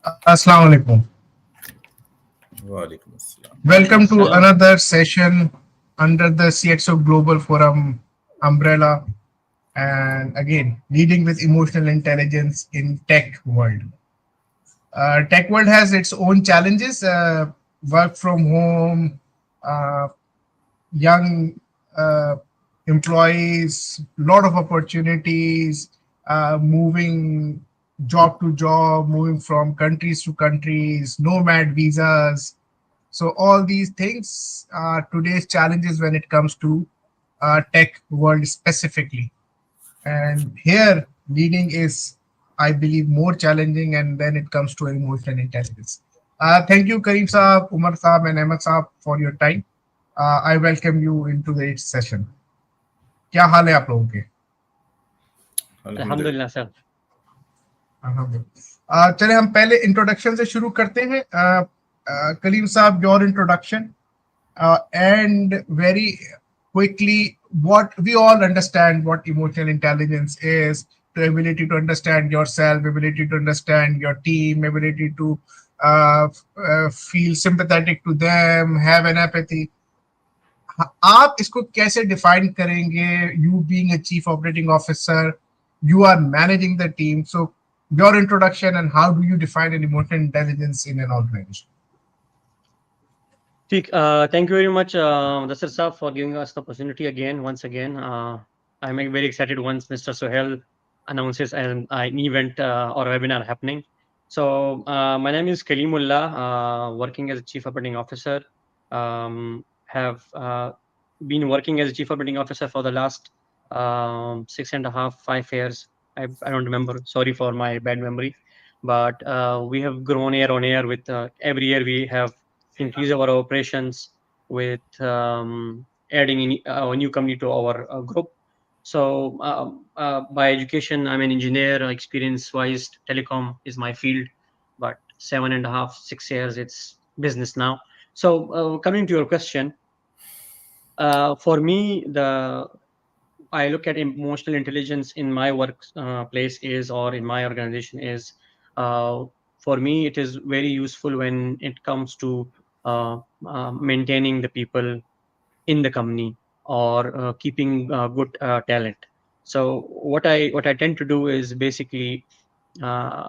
Assalamu alaikum. Walaikum assalam. Welcome to Salam. another session under the CxO Global Forum umbrella, and again, leading with emotional intelligence in tech world. Tech world has its own challenges. Work from home, uh, young uh, employees, lot of opportunities, moving job to job, moving from countries to countries, nomad visas. So all these things are today's challenges when it comes to tech world specifically. And here, leading is, I believe, more challenging. And then it comes to emotional intelligence. Thank you, Kareem Saab, Umar Saab, and Ahmad Saab for your time. I welcome you into the session. क्या हाल है आप लोगों के? Alhamdulillah. Alhamdulillah, sir. चले हम पहले introduction से शुरू करते हैं. कलीम साहब, your introduction and very quickly, what we all understand what emotional intelligence is: the ability to understand yourself, ability to understand your team, ability to feel sympathetic to them, have an empathy. आप इसको कैसे define करेंगे? You being a chief operating officer, you are managing the team, so your introduction and how do you define an emotional intelligence in an organization? Thank you very much, Mudassir sir, for giving us the opportunity again, once again. I'm very excited once Mr. Sohail announces an event or a webinar happening. So, my name is Kaleemullah, working as a Chief Operating Officer. Have been working as a Chief Operating Officer for the last 6.5, 5 years. I don't remember. Sorry for my bad memory. But we have grown year on year with every year we have increase our operations with adding a new company to our group. So by education, I'm an engineer. Experience-wise, telecom is my field, but 7.5, 6 years, it's business now. So coming to your question, for me, I look at emotional intelligence in my work place is or in my organization is uh, for me it is very useful when it comes to maintaining the people in the company or keeping good talent. So what I tend to do is basically uh,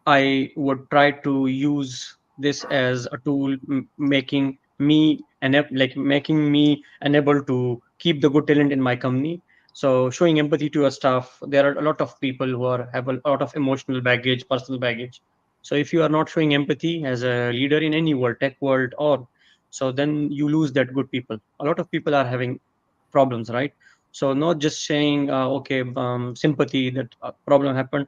I would try to use this as a tool, making me unable to keep the good talent in my company. So showing empathy to your staff, there are a lot of people who have a lot of emotional baggage, personal baggage. So if you are not showing empathy as a leader in any world, tech world, or so, then you lose that good people. A lot of people are having problems, right? So not just saying okay, sympathy that problem happened.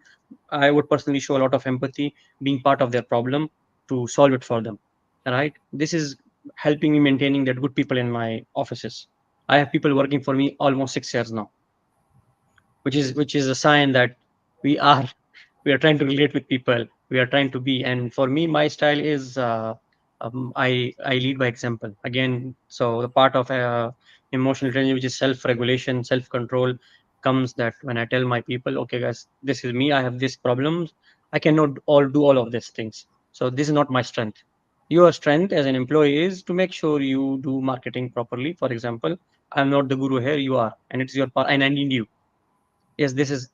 I would personally show a lot of empathy, being part of their problem to solve it for them. Right? This is helping me maintaining that good people in my offices. I have people working for me almost 6 years now, which is a sign that we are we are trying to relate with people. We are trying to be, and for me, my style is I lead by example. Again, so the part of emotional intelligence, which is self-regulation, self-control, comes that when I tell my people, okay, guys, this is me. I have this problems. I cannot all do all of these things. So this is not my strength. Your strength as an employee is to make sure you do marketing properly. For example, I'm not the guru here. You are, and it's your part, and I need you. Yes, this is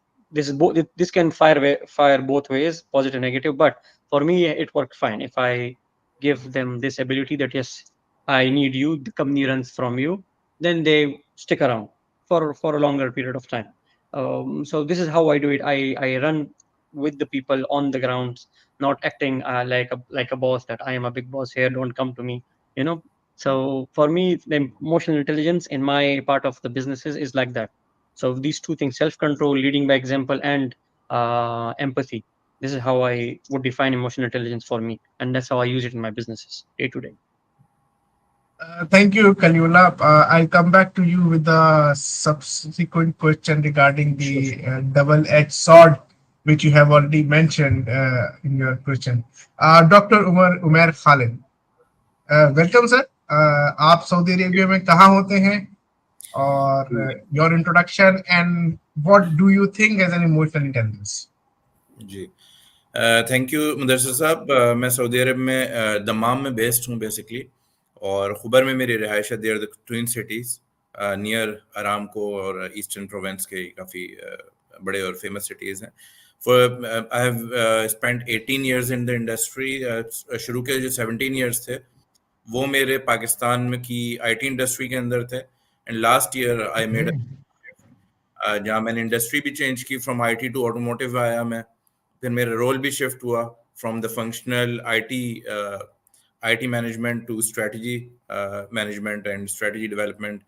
both. This can fire both ways, positive, negative. But for me, it worked fine. If I give them this ability that yes, I need you, the company runs from you, then they stick around for a longer period of time. So this is how I do it. I run with the people on the grounds, not acting like a boss that I am a big boss here. Don't come to me, you know. So for me, the emotional intelligence in my part of the businesses is like that. So these two things, self-control, leading by example, and empathy. This is how I would define emotional intelligence for me, and that's how I use it in my businesses day to day. Thank you, Kaleemullah. I'll come back to you with the subsequent question regarding the double-edged sword, which you have already mentioned in your question. Dr. UmairKhalid, welcome, sir. आप Saudi Arabia में कहाँ होते हैं? और your introduction and what do you think as an emotional intelligence? जी thank you Mudassir sahab. मैं Saudi अरब में दमाम में बेस्ड हूँ बेसिकली, और खुबर में मेरी रिहाइश है। There the twin cities near Aramco और ईस्टर्न प्रोवेंस के काफ़ी बड़े और फेमस सिटीज़ हैं। For I have spent 18 years in the industry. शुरू के जो 17 ईयर्स थे वो मेरे पाकिस्तान में की आईटी इंडस्ट्री के अंदर थे, and last year I made जहाँ मैंने इंडस्ट्री भी चेंज की, फ्रॉम आईटी टू ऑटोमोटिव आया मैं। फिर मेरा रोल भी शिफ्ट हुआ from the functional IT management to strategy management and strategy development.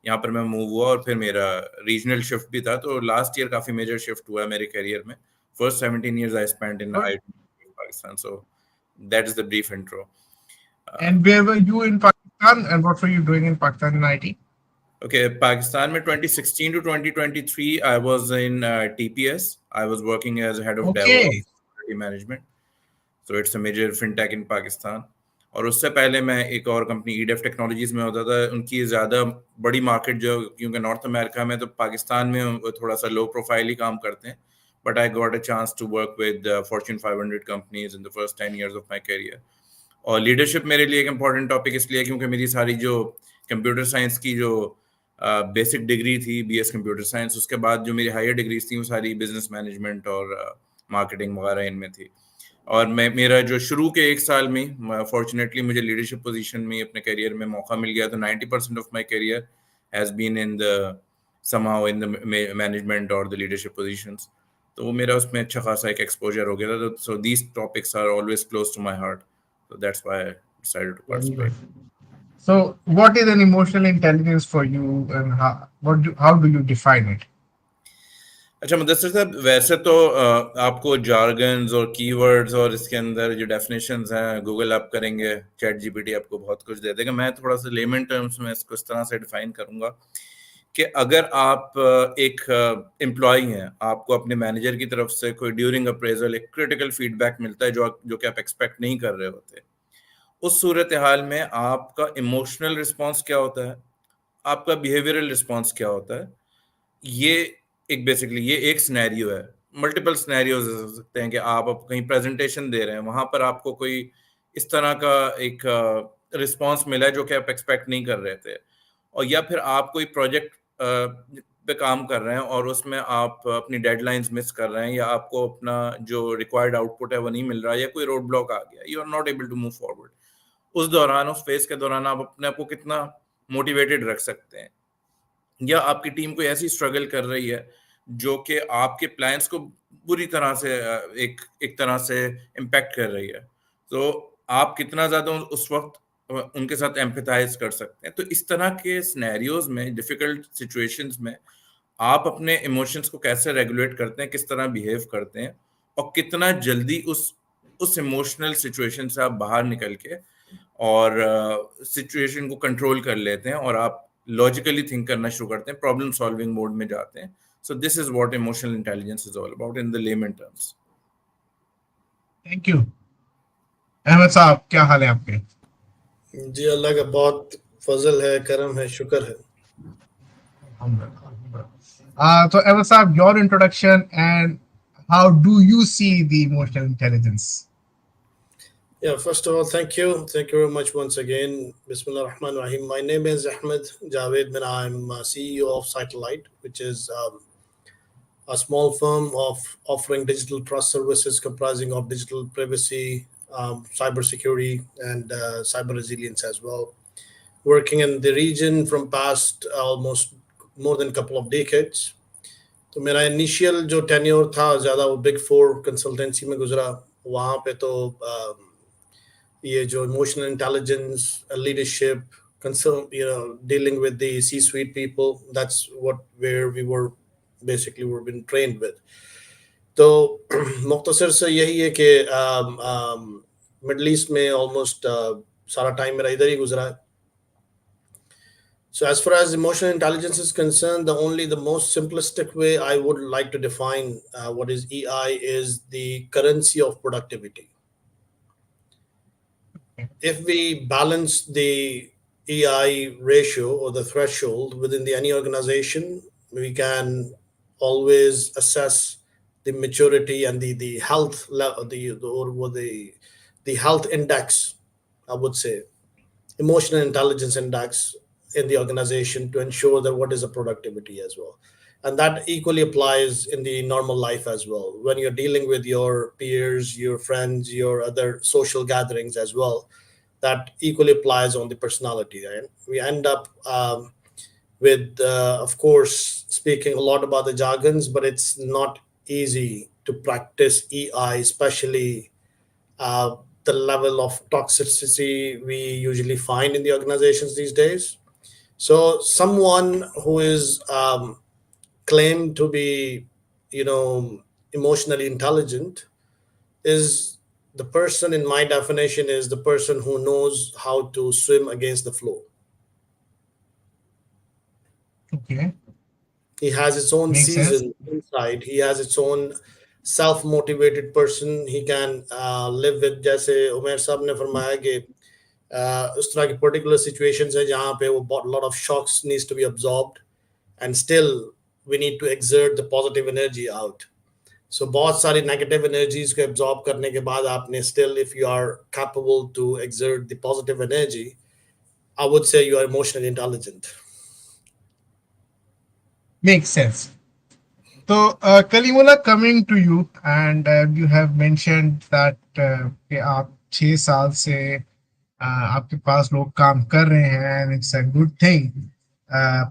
यहाँ पर मैं मूव हुआ, और फिर मेरा रीजनल शिफ्ट भी था। तो लास्ट ईयर काफ़ी मेजर शिफ्ट हुआ है मेरे करियर में। First 17 years I spent in Good. IT Pakistan. So that is the brief intro. And where were you in Pakistan, and what were you doing in Pakistan in IT? Okay, Pakistan में 2016 to 2023 I was in TPS. I was working as head of DevOps Okay. security management. So it's a major fintech in Pakistan. और उससे पहले मैं एक और company ईडेफ technologies में होता था। उनकी ज़्यादा बड़ी मार्केट जो, क्योंकि नॉर्थ अमेरिका में, तो पाकिस्तान में वो थोड़ा सा लो प्रोफाइल ही काम करते हैं। But I got a chance to work with Fortune 500 companies in the first 10 years of my career. और लीडरशिप मेरे लिए एक इम्पॉर्टेंट टॉपिक इसलिए क्योंकि मेरी सारी जो कंप्यूटर साइंस की जो बेसिक डिग्री थी, बीएस कंप्यूटर साइंस, उसके बाद जो मेरी हायर डिग्रीज थी वो सारी बिजनेस मैनेजमेंट और मार्केटिंग वगैरह इनमें थी। और मैं मेरा जो शुरू के एक साल में फॉर्चुनेटली मुझे लीडरशिप पोजीशन में अपने करियर में मौका मिल गया। तो 90% of my career has been in the somehow in the management और द लीडरशिप पोजीशंस। तो वो मेरा उसमें अच्छा खासा एक एक्सपोजर हो गया था। So these topics are always close to my heart, so that's why I decided to Very participate. good. So, what is an emotional intelligence for you, and how do you define it? अच्छा मुदस्सिर साहब, वैसे तो आपको jargons और keywords और इसके अंदर जो डेफिनेशंस हैं गूगल आप करेंगे, चैट जीपीटी आपको बहुत कुछ दे देगा। मैं थोड़ा सा लेमन टर्म्स में इसको इस तरह से डिफाइन करूंगा कि अगर आप एक एम्प्लॉय हैं, आपको अपने मैनेजर की तरफ से कोई ड्यूरिंग अप्रेजल एक क्रिटिकल फीडबैक मिलता है जो कि आप एक्सपेक्ट नहीं कर रहे होते, उस सूरत हाल में आपका इमोशनल रिस्पॉन्स क्या होता है, आपका बिहेवियरल रिस्पॉन्स क्या होता है। ये एक बेसिकली ये एक सिनेरियो है। मल्टीपल सिनेरियोज हो सकते हैं कि आप अब कहीं प्रेजेंटेशन दे रहे हैं, वहां पर आपको कोई इस तरह का एक रिस्पॉन्स मिला है जो कि आप एक्सपेक्ट नहीं कर रहे थे, और या फिर आप कोई प्रोजेक्ट पे काम कर रहे हैं और उसमें आप अपनी डेडलाइंस मिस कर रहे हैं, या आपको अपना जो रिक्वायर्ड आउटपुट है वो नहीं मिल रहा, या कोई रोड ब्लॉक आ गया, you are not able to move forward. उस दौरान, उस फेज के दौरान आप अपने आप को कितना मोटिवेटेड रख सकते हैं, या आपकी टीम कोई ऐसी स्ट्रगल कर रही है जो कि आपके प्लान्स को बुरी तरह से एक एक तरह से इम्पैक्ट कर रही है, तो आप कितना ज्यादा उस वक्त उनके साथ एम्पैथाइज कर सकते हैं। तो इस तरह के सिनेरियोज में, डिफिकल्ट सिचुएशंस में, आप अपने इमोशंस को कैसे रेगुलेट करते हैं, किस तरह बिहेव करते हैं, और कितना जल्दी उस इमोशनल सिचुएशन से आप बाहर निकल के और सिचुएशन को कंट्रोल कर लेते हैं, और आप लॉजिकली थिंक करना शुरू करते हैं, प्रॉब्लम सॉल्विंग मोड में जाते हैं। So this is what emotional intelligence is all about in the layman terms. Thank you. Ahmad sahab, क्या हाल है आपके? जी अल्लाह का बहुत फजल है, करम है, शुक्र है। So Ahmad साहब, your introduction and how do you see the emotional intelligence? Yeah, first of all, thank you very much once again. Bismillah ar-Rahman ar-Rahim. My name is Ahmad Javaid, and I'm CEO of Cytellite, which is a small firm of offering digital trust services comprising of digital privacy, cybersecurity, and cyber resilience as well. Working in the region from past almost more than a couple of decades. तो मेरा initial जो tenure था ज़्यादा वो big four consultancy में गुजरा। वहाँ पे तो ये जो emotional intelligence, leadership, dealing with the C-suite people, that's where we were basically we've been trained with. तो मुख्तसर से यही है कि मिडल ईस्ट में ऑलमोस्ट सारा टाइम मेरा इधर ही गुजरा है। So as far as emotional intelligence is concerned, the most simplistic way I would like to define what is EI is the currency of productivity. If we balance the EI ratio or the threshold within any organization, we can always assess the maturity and the health level, the health index, I would say, emotional intelligence index in the organization to ensure that what is the productivity as well. And that equally applies in the normal life as well. When you're dealing with your peers, your friends, your other social gatherings as well, that equally applies on the personality. And we end up with, of course, speaking a lot about the jargons, but it's not easy to practice EI, especially uh, the level of toxicity we usually find in the organizations these days. So, someone who is claimed to be, you know, emotionally intelligent is the person, in my definition, is the person who knows how to swim against the flow. Okay, He has its own makes sense. season inside. He has its own self motivated person. He can live with, जैसे उमेर साहब ने फरमाया कि उस तरह की particular situations है जहाँ पे वो बहुत lot of shocks needs to be absorbed, and still we need to exert the positive energy out. So बहुत सारी negative energies को absorb करने के बाद आपने still, if you are capable to exert the positive energy, I would say you are emotionally intelligent. Makes sense. So, Kaleemullah, coming to you, and you have mentioned that कि आप 6 साल से आपके पास लोग काम कर रहे हैं, and it's a good thing. Uh,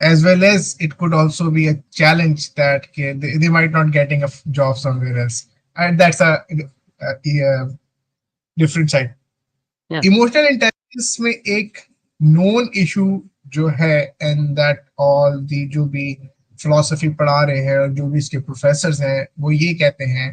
as well as it could also be a challenge that they might not getting a job somewhere else, and that's a different side. Yeah. Emotional intelligence में एक known issue जो है, and that all the जो भी philosophy पढ़ा रहे हैं और जो भी इसके प्रोफेसर्स हैं वो ये कहते हैं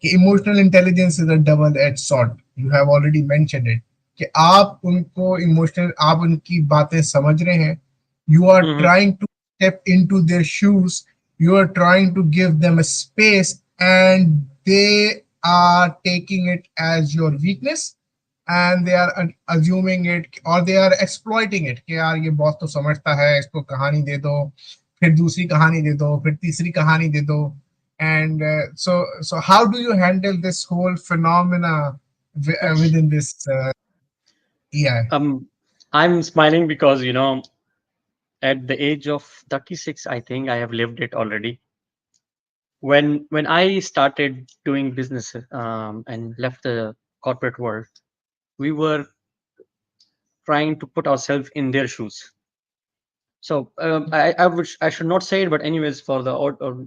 कि emotional intelligence is a double edge sword. You have already mentioned it कि आप उनको इमोशनल, आप उनकी बातें समझ रहे हैं, you are Mhm. trying to step into their shoes, you are trying to give them a space, and they are taking it as your weakness, and they are assuming it or they are exploiting it कि यार ये boss तो समझता है, इसको कहानी दे दो, फिर दूसरी कहानी दे दो, फिर तीसरी कहानी दे दो. And so how do you handle this whole phenomena within this EI? I'm smiling because at the age of 36, I think I have lived it already. When I started doing business and left the corporate world, we were trying to put ourselves in their shoes. So I should not say it, but anyways, for the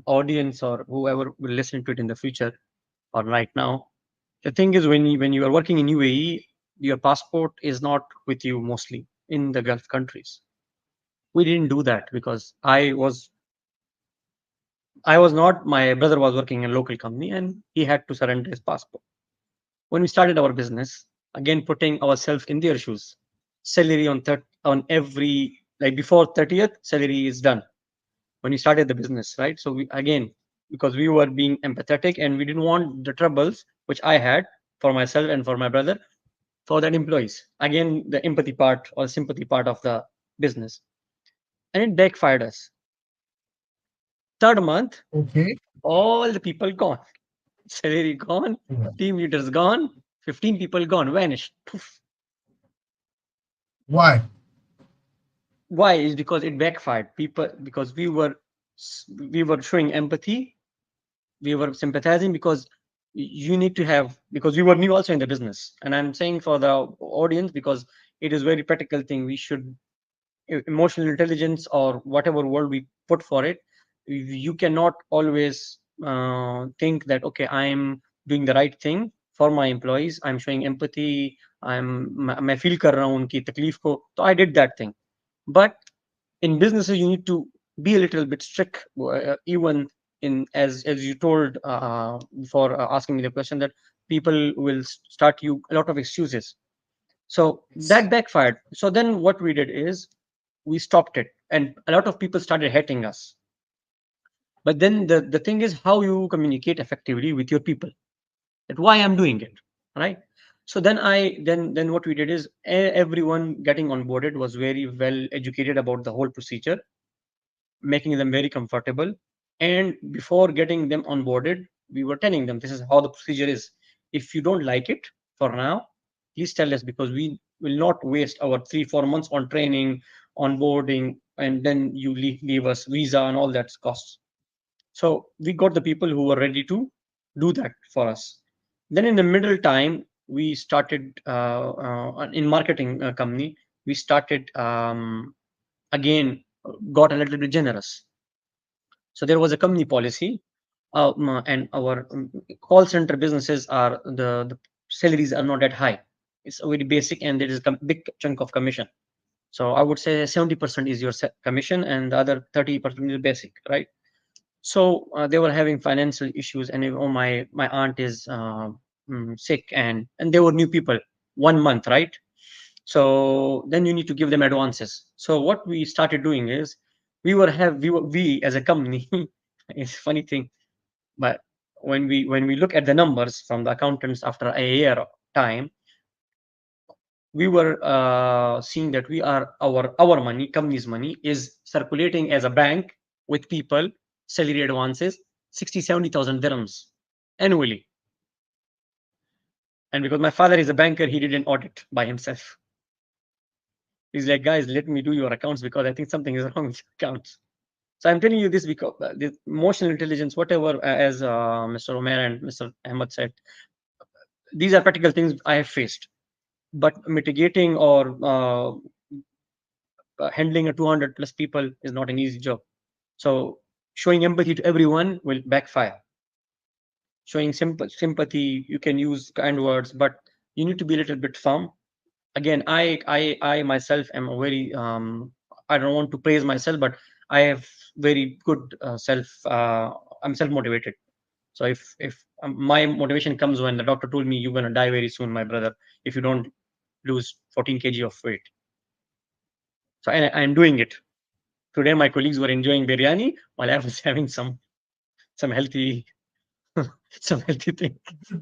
audience or whoever will listen to it in the future or right now, the thing is when you are working in UAE, your passport is not with you mostly in the Gulf countries. We didn't do that because I was not. My brother was working in a local company and he had to surrender his passport. When we started our business, again putting ourselves in their shoes, salary on every, like before 30th, salary is done. When we started the business, right? So we again, because we were being empathetic and we didn't want the troubles which I had for myself and for my brother, for that employees. Again, the empathy part or sympathy part of the business, and it backfired us. Third month, Okay. all the people gone, salary gone, team leaders gone, 15 people gone, vanished. Poof. Why? Why? Is because it backfired. People, because we were showing empathy, we were sympathizing because you need to have, because we were new also in the business, and I'm saying for the audience because it is very practical thing. We should emotional intelligence or whatever word we put for it, you cannot always think that okay, I'm doing the right thing for my employees, I'm showing empathy, मैं feel कर रहा हूँ उनकी तकलीफ को, तो I did that thing. But in businesses you need to be a little bit strict, even in as you told before asking me the question, that people will start you a lot of excuses. So that backfired. So then what we did is we stopped it and a lot of people started hating us. But then the thing is how you communicate effectively with your people, that why I'm doing it, right? So then what we did is everyone getting onboarded was very well educated about the whole procedure, making them very comfortable. And before getting them onboarded, we were telling them this is how the procedure is. If you don't like it for now, please tell us, because we will not waste our 3-4 months on training, onboarding, and then you leave us visa and all that costs. So we got the people who were ready to do that for us. Then in the middle time, we started in marketing company. We started again, got a little bit generous. So there was a company policy, and our call center businesses are the salaries are not that high. It's very basic, and there is a big chunk of commission. So I would say 70% is your commission, and the other 30% is basic, right? So they were having financial issues, and my aunt is sick, and they were new people, 1 month, right? So then you need to give them advances. So what we started doing is we as a company, it's a funny thing, but when we look at the numbers from the accountants after a year of time, we were seeing that our money, company's money, is circulating as a bank with people salary advances 60,000-70,000 dirhams annually. And because my father is a banker, he did an audit by himself. He's like, guys, let me do your accounts because I think something is wrong with your accounts. So I'm telling you this because the emotional intelligence, whatever, as Mr. Umair and Mr. Ahmad said, these are practical things I have faced. But mitigating or handling a 200 plus people is not an easy job. So showing empathy to everyone will backfire. Showing sympathy, you can use kind words, but you need to be a little bit firm. Again, I myself am a very I don't want to praise myself, but I have very good I'm self motivated. So if my motivation comes when the doctor told me you're gonna die very soon, my brother, if you don't lose 14 kg of weight. So I'm doing it. Today my colleagues were enjoying biryani while I was having some healthy some healthy thing,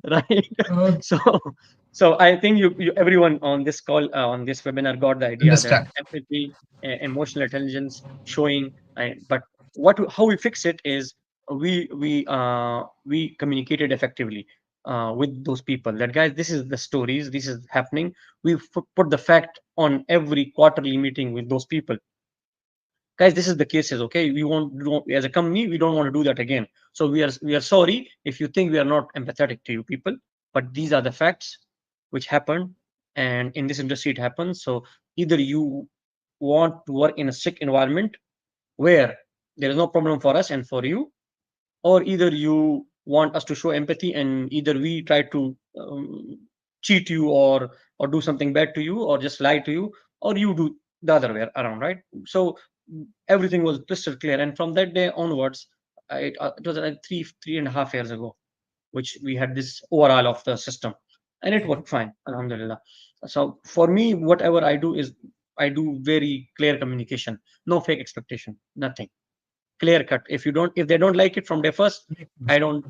right? Uh, so so I think you everyone on this call, on this webinar, got the idea that understand. empathy, emotional intelligence, showing, but how we fix it is we communicated effectively with those people, that guys, this is the stories, this is happening. We put the fact on every quarterly meeting with those people. Guys, this is the cases, okay? We won't, as a company, we don't want to do that again. So we are sorry if you think we are not empathetic to you people, but these are the facts which happen, and in this industry it happens. So either you want to work in a strict environment where there is no problem for us and for you, or either you want us to show empathy and either we try to cheat you or do something bad to you or just lie to you, or you do the other way around, right? So everything was crystal clear, and from that day onwards, it was like 3.5 years ago, which we had this overall of the system, and it worked fine, alhamdulillah. So for me, whatever I do is I do very clear communication, no fake expectation, nothing, clear cut. If they don't like it from day first, I don't.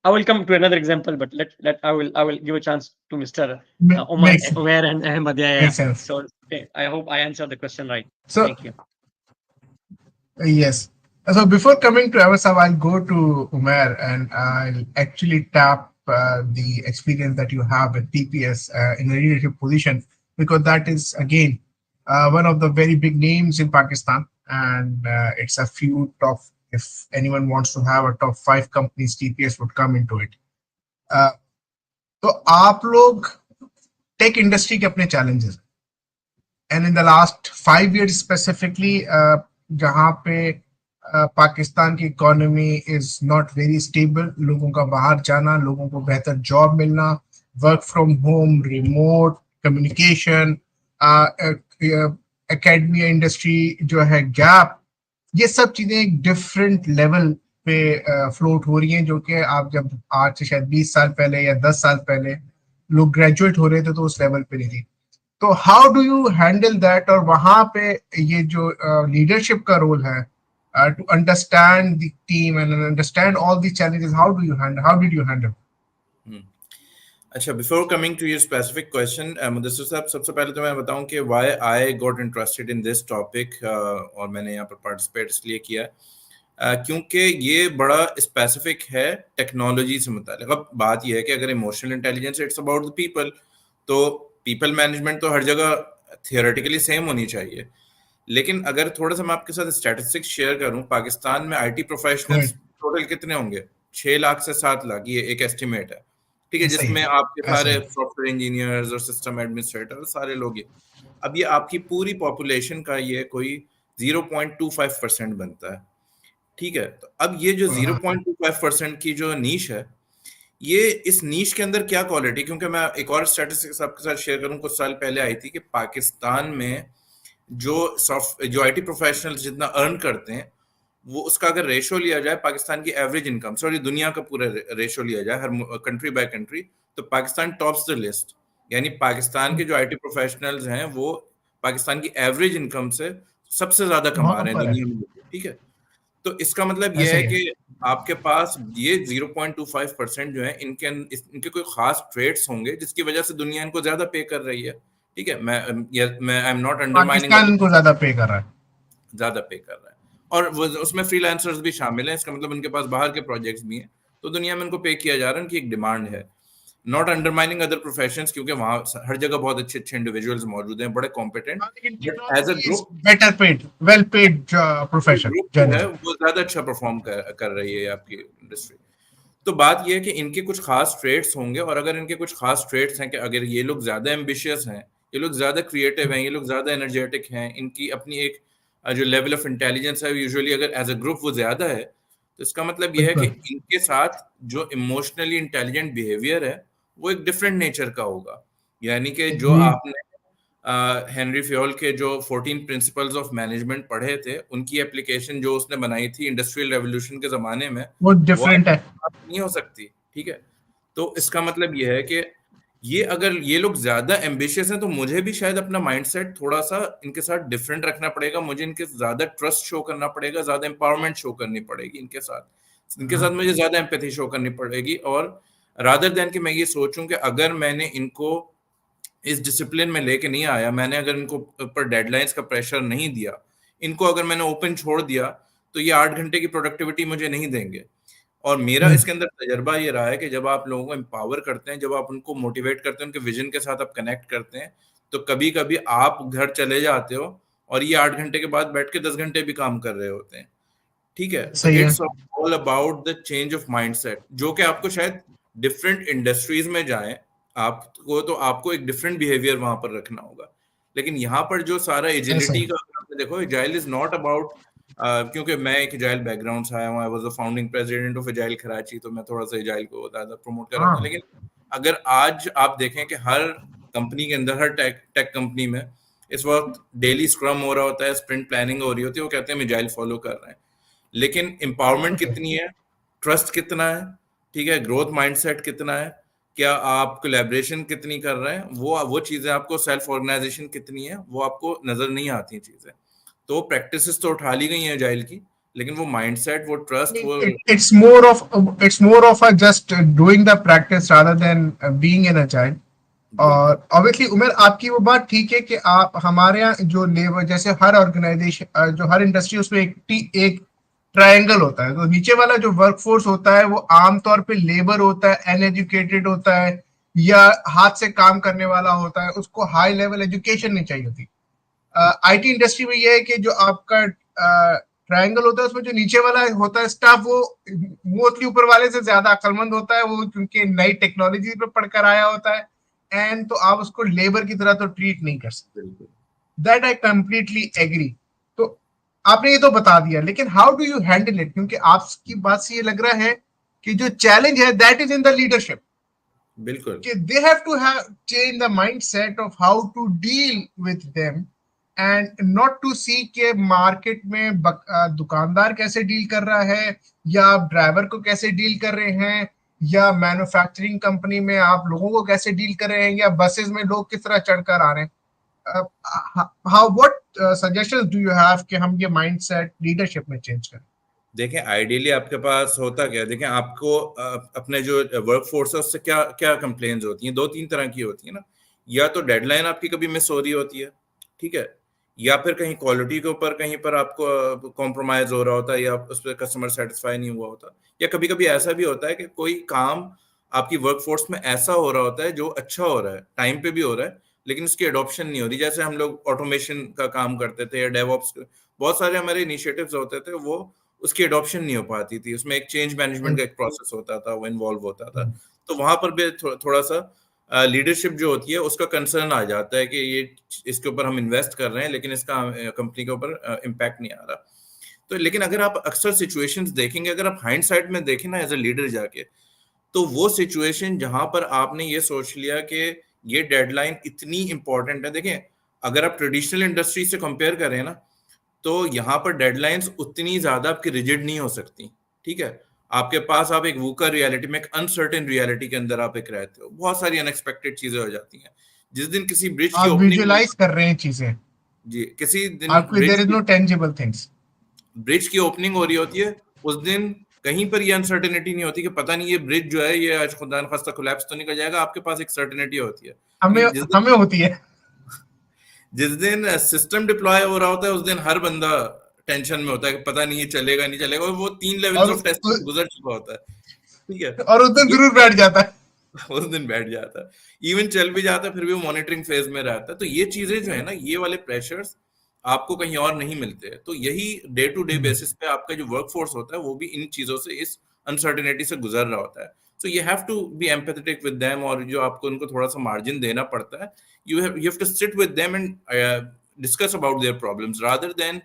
I will come to another example, but I will give a chance to Mr. Makes Umair and Ahmad. Yeah, yeah. makes sense. So okay, I hope I answered the question right. So Thank you. yes. So before coming to Avasab, I'll go to Umair and I'll actually tap the experience that you have at TPS in a leadership position, because that is again one of the very big names in Pakistan, and it's a few top. If anyone wants to have a top 5 companies, TPS would come into it. तो आप लोग tech industry के अपने challenges, and in the last 5 years specifically, जहाँ पे पाकिस्तान की economy is not very stable, लोगों का बाहर जाना, लोगों को बेहतर जॉब मिलना, work from home, remote communication, academia industry जो है गैप, ये सब चीजें एक डिफरेंट लेवल पे फ्लोट हो रही हैं, जो कि आप जब आज से शायद 20 साल पहले या 10 साल पहले लोग ग्रेजुएट हो रहे थे तो उस लेवल पे नहीं थी. तो how do you handle that, और वहां पे ये जो लीडरशिप का रोल है to understand the team and understand all the challenges, how did you handle? अच्छा, before coming to your specific question, Mudassir साहब, सबसे पहले तो मैं बताऊं कि why I got interested in this topic, और मैंने यहाँ पर participate इसलिए किया क्योंकि ये बड़ा स्पेसिफिक है टेक्नोलॉजी से मुताल्लिक। अब बात यह है कि अगर emotional intelligence it's about the people, तो पीपल मैनेजमेंट तो हर जगह थियोरेटिकली सेम होनी चाहिए, लेकिन अगर थोड़ा सा मैं आपके साथ स्टैटिस्टिक्स शेयर करूं, पाकिस्तान में आईटी प्रोफेशनल्स टोटल कितने होंगे? 6 लाख से 7 लाख, ये एक एस्टिमेट है, ठीक है, ऐसा ही जिसमें है, आपके ऐसा सारे ही। सॉफ्टवेयर इंजीनियर्स और सिस्टम एडमिनिस्ट्रेटर सारे लोग ये। अब ये आपकी पूरी पॉपुलेशन का ये कोई 0.25% बनता है, ठीक है। तो अब ये जो हाँ, 0.25% की जो नीश है, ये इस नीश के अंदर क्या क्वालिटी, क्योंकि मैं एक और स्टैटिस्टिक्स आपके साथ शेयर करूं, कुछ साल पहले आई थी कि पाकिस्तान में जो आईटी प्रोफेशनल्स जितना अर्न करते हैं, वो उसका अगर रेशो लिया जाए पाकिस्तान की एवरेज इनकम से, और ये दुनिया का पूरा रेशो लिया जाए हर कंट्री बाय कंट्री, तो पाकिस्तान टॉप्स द लिस्ट। यानी पाकिस्तान के जो आईटी प्रोफेशनल्स हैं वो पाकिस्तान की एवरेज इनकम से सबसे ज्यादा कमा बहुत रहे हैं ऊपर है, दुनिया में, ठीक है। तो इसका मतलब यह ऐसा है ही है। कि आपके पास ये 0.25% जो है, इनके कोई खास ट्रेड्स होंगे जिसकी वजह से दुनिया इनको ज्यादा पे कर रही है, ठीक है। मैं I am not undermining, Pakistan को ज्यादा पे कर रहा है। ज्यादा पे कर रहा है, और वो उसमें फ्रीलांसर्स भी शामिल हैं, इसका मतलब उनके पास बाहर के प्रोजेक्ट्स भी हैं, तो दुनिया में उनको पे किया जा रहा है, उनकी एक डिमांड है। नॉट अंडरमाइनिंग अदर प्रोफेशंस, क्योंकि वहां हर जगह बहुत अच्छे अच्छे इंडिविजुअल्स मौजूद हैं, बड़े कॉम्पिटेंट, हाँ, लेकिन but as a technology is group, better paid, well paid profession group जो है जनरली। वो ज्यादा अच्छा परफॉर्म कर रही है आपकी इंडस्ट्री। तो बात यह है कि इनके कुछ खास ट्रेड्स होंगे, और अगर इनके कुछ खास ट्रेड्स हैं कि अगर ये लोग ज्यादा एम्बिशियस हैं, ये लोग ज्यादा क्रिएटिव हैं, ये लोग ज्यादा एनर्जेटिक हैं, इनकी अपनी एक जो लेवल ऑफ इंटेलिजेंस है यूजुअली अगर एज अ ग्रुप वो ज्यादा है, तो इसका मतलब यह है कि बिल्कुल इनके साथ जो इमोशनली इंटेलिजेंट बिहेवियर है वो एक डिफरेंट नेचर का होगा। यानी कि जो एग्रीड। आपने हेनरी फ्योल के जो 14 प्रिंसिपल्स ऑफ मैनेजमेंट पढ़े थे, उनकी एप्लीकेशन जो उसने बनाई थी इंडस्ट्रियल रेवोल्यूशन के जमाने में, वो वो डिफरेंट है। नहीं हो सकती, ठीक है। तो इसका मतलब यह है कि ये अगर ये लोग ज्यादा एम्बिशियस हैं, तो मुझे भी शायद अपना माइंडसेट थोड़ा सा इनके साथ डिफरेंट रखना पड़ेगा, मुझे इनके ज्यादा ट्रस्ट शो करना पड़ेगा, ज्यादा एम्पावरमेंट शो करनी पड़ेगी इनके साथ मुझे ज्यादा एम्पैथी शो करनी पड़ेगी, और रादर देन कि मैं ये सोचूं कि अगर मैंने इनको इस डिसिप्लिन में लेके नहीं आया, मैंने अगर इनको ऊपर डेडलाइंस का प्रेशर नहीं दिया, इनको अगर मैंने ओपन छोड़ दिया, तो ये 8 घंटे की प्रोडक्टिविटी मुझे नहीं देंगे। और मेरा इसके अंदर तजर्बा ये रहा है कि जब आप लोगों को एम्पावर करते हैं, जब आप उनको मोटिवेट करते हैं, उनके विजन के साथ आप कनेक्ट करते हैं, तो कभी कभी आप घर चले जाते हो और ये 8 घंटे के बाद बैठ के 10 घंटे भी काम कर रहे होते हैं, ठीक है। तो सही है। It's all about the change of mindset, जो कि आपको शायद डिफरेंट इंडस्ट्रीज में जाएं आपको, तो आपको एक डिफरेंट बिहेवियर वहां पर रखना होगा। लेकिन यहाँ पर जो सारा ऐसा एजिलिटी ही। का आपने देखो, एजाइल इज नॉट अबाउट, क्योंकि मैं एक एजाइल बैकग्राउंड से आया हूँ, I was the founding president of agile Karachi, तो मैं थोड़ा सा एजाइल को ज्यादा प्रमोट कर रहा हूँ। हाँ, लेकिन अगर आज आप देखें कि हर कंपनी के अंदर, हर टेक कंपनी में इस वक्त डेली स्क्रम हो रहा होता है, स्प्रिंट प्लानिंग हो रही होती है, वो कहते हैं हम एजाइल फॉलो कर रहे हैं, लेकिन एम्पावरमेंट कितनी है, ट्रस्ट कितना है, ठीक है, ग्रोथ माइंडसेट कितना है, क्या आप कोलैबोरेशन कितनी कर रहे हैं, वो चीजें आपको, सेल्फ ऑर्गेनाइजेशन कितनी है, वो आपको नजर नहीं आती चीजें। तो प्रैक्टिसेस तो उठा ली गई हैं एजाइल की, लेकिन वो माइंडसेट, वो ट्रस्ट, वो it's more of a just doing the practice rather than being in a child. बिल्कुल और ऑब्वियसली उमेर, आपकी वो बात ठीक है कि आप हमारे यहाँ जो लेबर, जैसे हर ऑर्गेनाइजेशन, जो हर इंडस्ट्री, उसमें एक ट्रायंगल होता है, तो नीचे वाला जो वर्कफोर्स होता है वो आमतौर पे लेबर होता है, अनएजुकेटेड होता है, या हाथ से काम करने वाला होता है, उसको हाई लेवल एजुकेशन नहीं चाहिए होती। आईटी इंडस्ट्री में ये है कि जो आपका ट्रायंगल होता है, उसमें जो नीचे वाला होता है स्टाफ, वो मोस्टली ऊपर वाले से ज्यादा अक्लमंद होता है, वो क्योंकि नई टेक्नोलॉजी पे पढ़कर आया होता है, एंड तो आप उसको लेबर की तरह तो ट्रीट नहीं कर सकते। बिल्कुल दैट आई कंप्लीटली एग्री। तो आपने ये तो बता दिया, लेकिन how do you handle it, क्योंकि आपकी बात से ये लग रहा है कि जो चैलेंज है that is in the leadership, बिल्कुल कि they have to have change the mindset of how to deal with them and not to see कि मार्केट में दुकानदार कैसे डील कर रहा है, या आप ड्राइवर को कैसे डील कर रहे हैं, या मैन्युफैक्चरिंग कंपनी में आप लोगों को कैसे डील कर रहे हैं, या बसेस में लोग किस तरह चढ़कर आ रहे हैं। How what suggestions do you have कि हम ये माइंडसेट लीडरशिप में चेंज करें? देखें, आइडियली आपके पास होता क्या है, देखें आपको अपने जो वर्क फोर्स है उससे क्या क्या कंप्लेन्स होती हैं, 2-3 तरह की होती है ना। या तो डेडलाइन आपकी कभी मिस हो रही होती है, ठीक है, या फिर कहीं क्वालिटी के ऊपर कहीं पर आपको कॉम्प्रोमाइज हो रहा होता है, या उस पर कस्टमर सेटिस्फाई नहीं हुआ होता, या कभी कभी ऐसा भी होता है कि कोई काम आपकी वर्कफोर्स में ऐसा हो रहा होता है जो अच्छा हो रहा है, टाइम पे भी हो रहा है, लेकिन उसकी एडॉप्शन नहीं हो रही। जैसे हम लोग ऑटोमेशन का काम करते थे या डेवऑप्स, बहुत सारे हमारे इनिशिएटिव्स होते थे, वो उसकी एडॉप्शन नहीं हो पाती थी, उसमें एक चेंज मैनेजमेंट का एक प्रोसेस होता था, वो इन्वॉल्व होता था। तो वहां पर भी थोड़ा सा लीडरशिप जो होती है उसका कंसर्न आ जाता है कि ये इसके ऊपर हम इन्वेस्ट कर रहे हैं लेकिन इसका कंपनी के ऊपर इम्पैक्ट नहीं आ रहा। तो लेकिन अगर आप अक्सर सिचुएशंस देखेंगे, अगर आप हाइंडसाइट में देखें ना एज अ लीडर जाके, तो वो सिचुएशन जहां पर आपने ये सोच लिया कि ये डेडलाइन इतनी इंपॉर्टेंट है, देखें अगर आप ट्रेडिशनल इंडस्ट्री से कंपेयर करें ना, तो यहाँ पर डेडलाइंस उतनी ज्यादा आपकी रिजिड नहीं हो सकती। ठीक है, आपके पास आप एक वूकर रियलिटी में, एक अनसर्टेन रियलिटी के अंदर आप एक रहते हो, बहुत सारी अनएक्सपेक्टेड चीजें हो जाती हैं। जिस दिन किसी ब्रिज की आप ओपनिंग, विजुअलाइज कर रहे हैं चीजें, जी किसी दिन आपको there is no tangible things, bridge की ओपनिंग हो रही होती है, उस दिन कहीं पर ये अनसर्टेनिटी नहीं होती कि पता नहीं ये ब्रिज जो है ये आज खुदा न खास्ता कोलैप्स तो नहीं कर जाएगा। आपके पास एक सर्टेनिटी होती है। हमें लेकिन हमें होती है। जिस दिन सिस्टम डिप्लॉय हो रहा होता है, उस दिन हर बंदा टेंशन में होता है कि पता नहीं ये चलेगा नहीं चलेगा, और वो 3 लेवल्स और ऑफ टेस्टिंग गुजर चुका होता है। ठीक है, और उस दिन ये जरूर बैठ जाता है। उस दिन बैठ जाता है, इवन चल भी जाता है फिर भी वो मॉनिटरिंग फेज में रहता है। तो ये चीजें जो है ना, ये वाले प्रेशर्स आपको कहीं और नहीं मिलते हैं। तो यही डे टू डे बेसिस पे आपका जो वर्कफोर्स होता है वो भी इन चीजों से, इस अनसर्टेनिटी से गुजर रहा होता है। So you have to be empathetic with them, और जो आपको उनको थोड़ा सा मार्जिन देना पड़ता है, you have to sit with them and discuss about their problems, rather than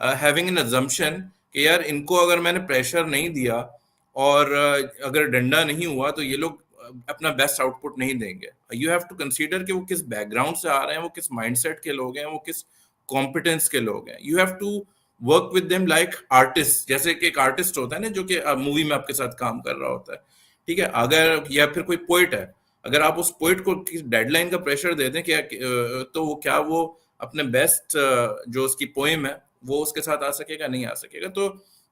having an assumption कि यार इनको अगर मैंने प्रेशर नहीं दिया और अगर डंडा नहीं हुआ तो ये लोग अपना बेस्ट आउटपुट नहीं देंगे। यू हैव टू कंसीडर कि वो किस बैकग्राउंड से आ रहे हैं, वो किस माइंडसेट के लोग हैं, वो किस कॉम्पिटेंस के लोग हैं। You have to work with them like artist, जैसे कि एक आर्टिस्ट होता है ना जो कि मूवी में आपके साथ काम कर रहा होता है। ठीक है, अगर या फिर कोई पोइट है, अगर आप उस पोइट को डेडलाइन का प्रेशर दे दें क्या, तो वो क्या वो अपने बेस्ट जो उसकी पोएम है वो उसके साथ आ सकेगा? नहीं आ सकेगा। तो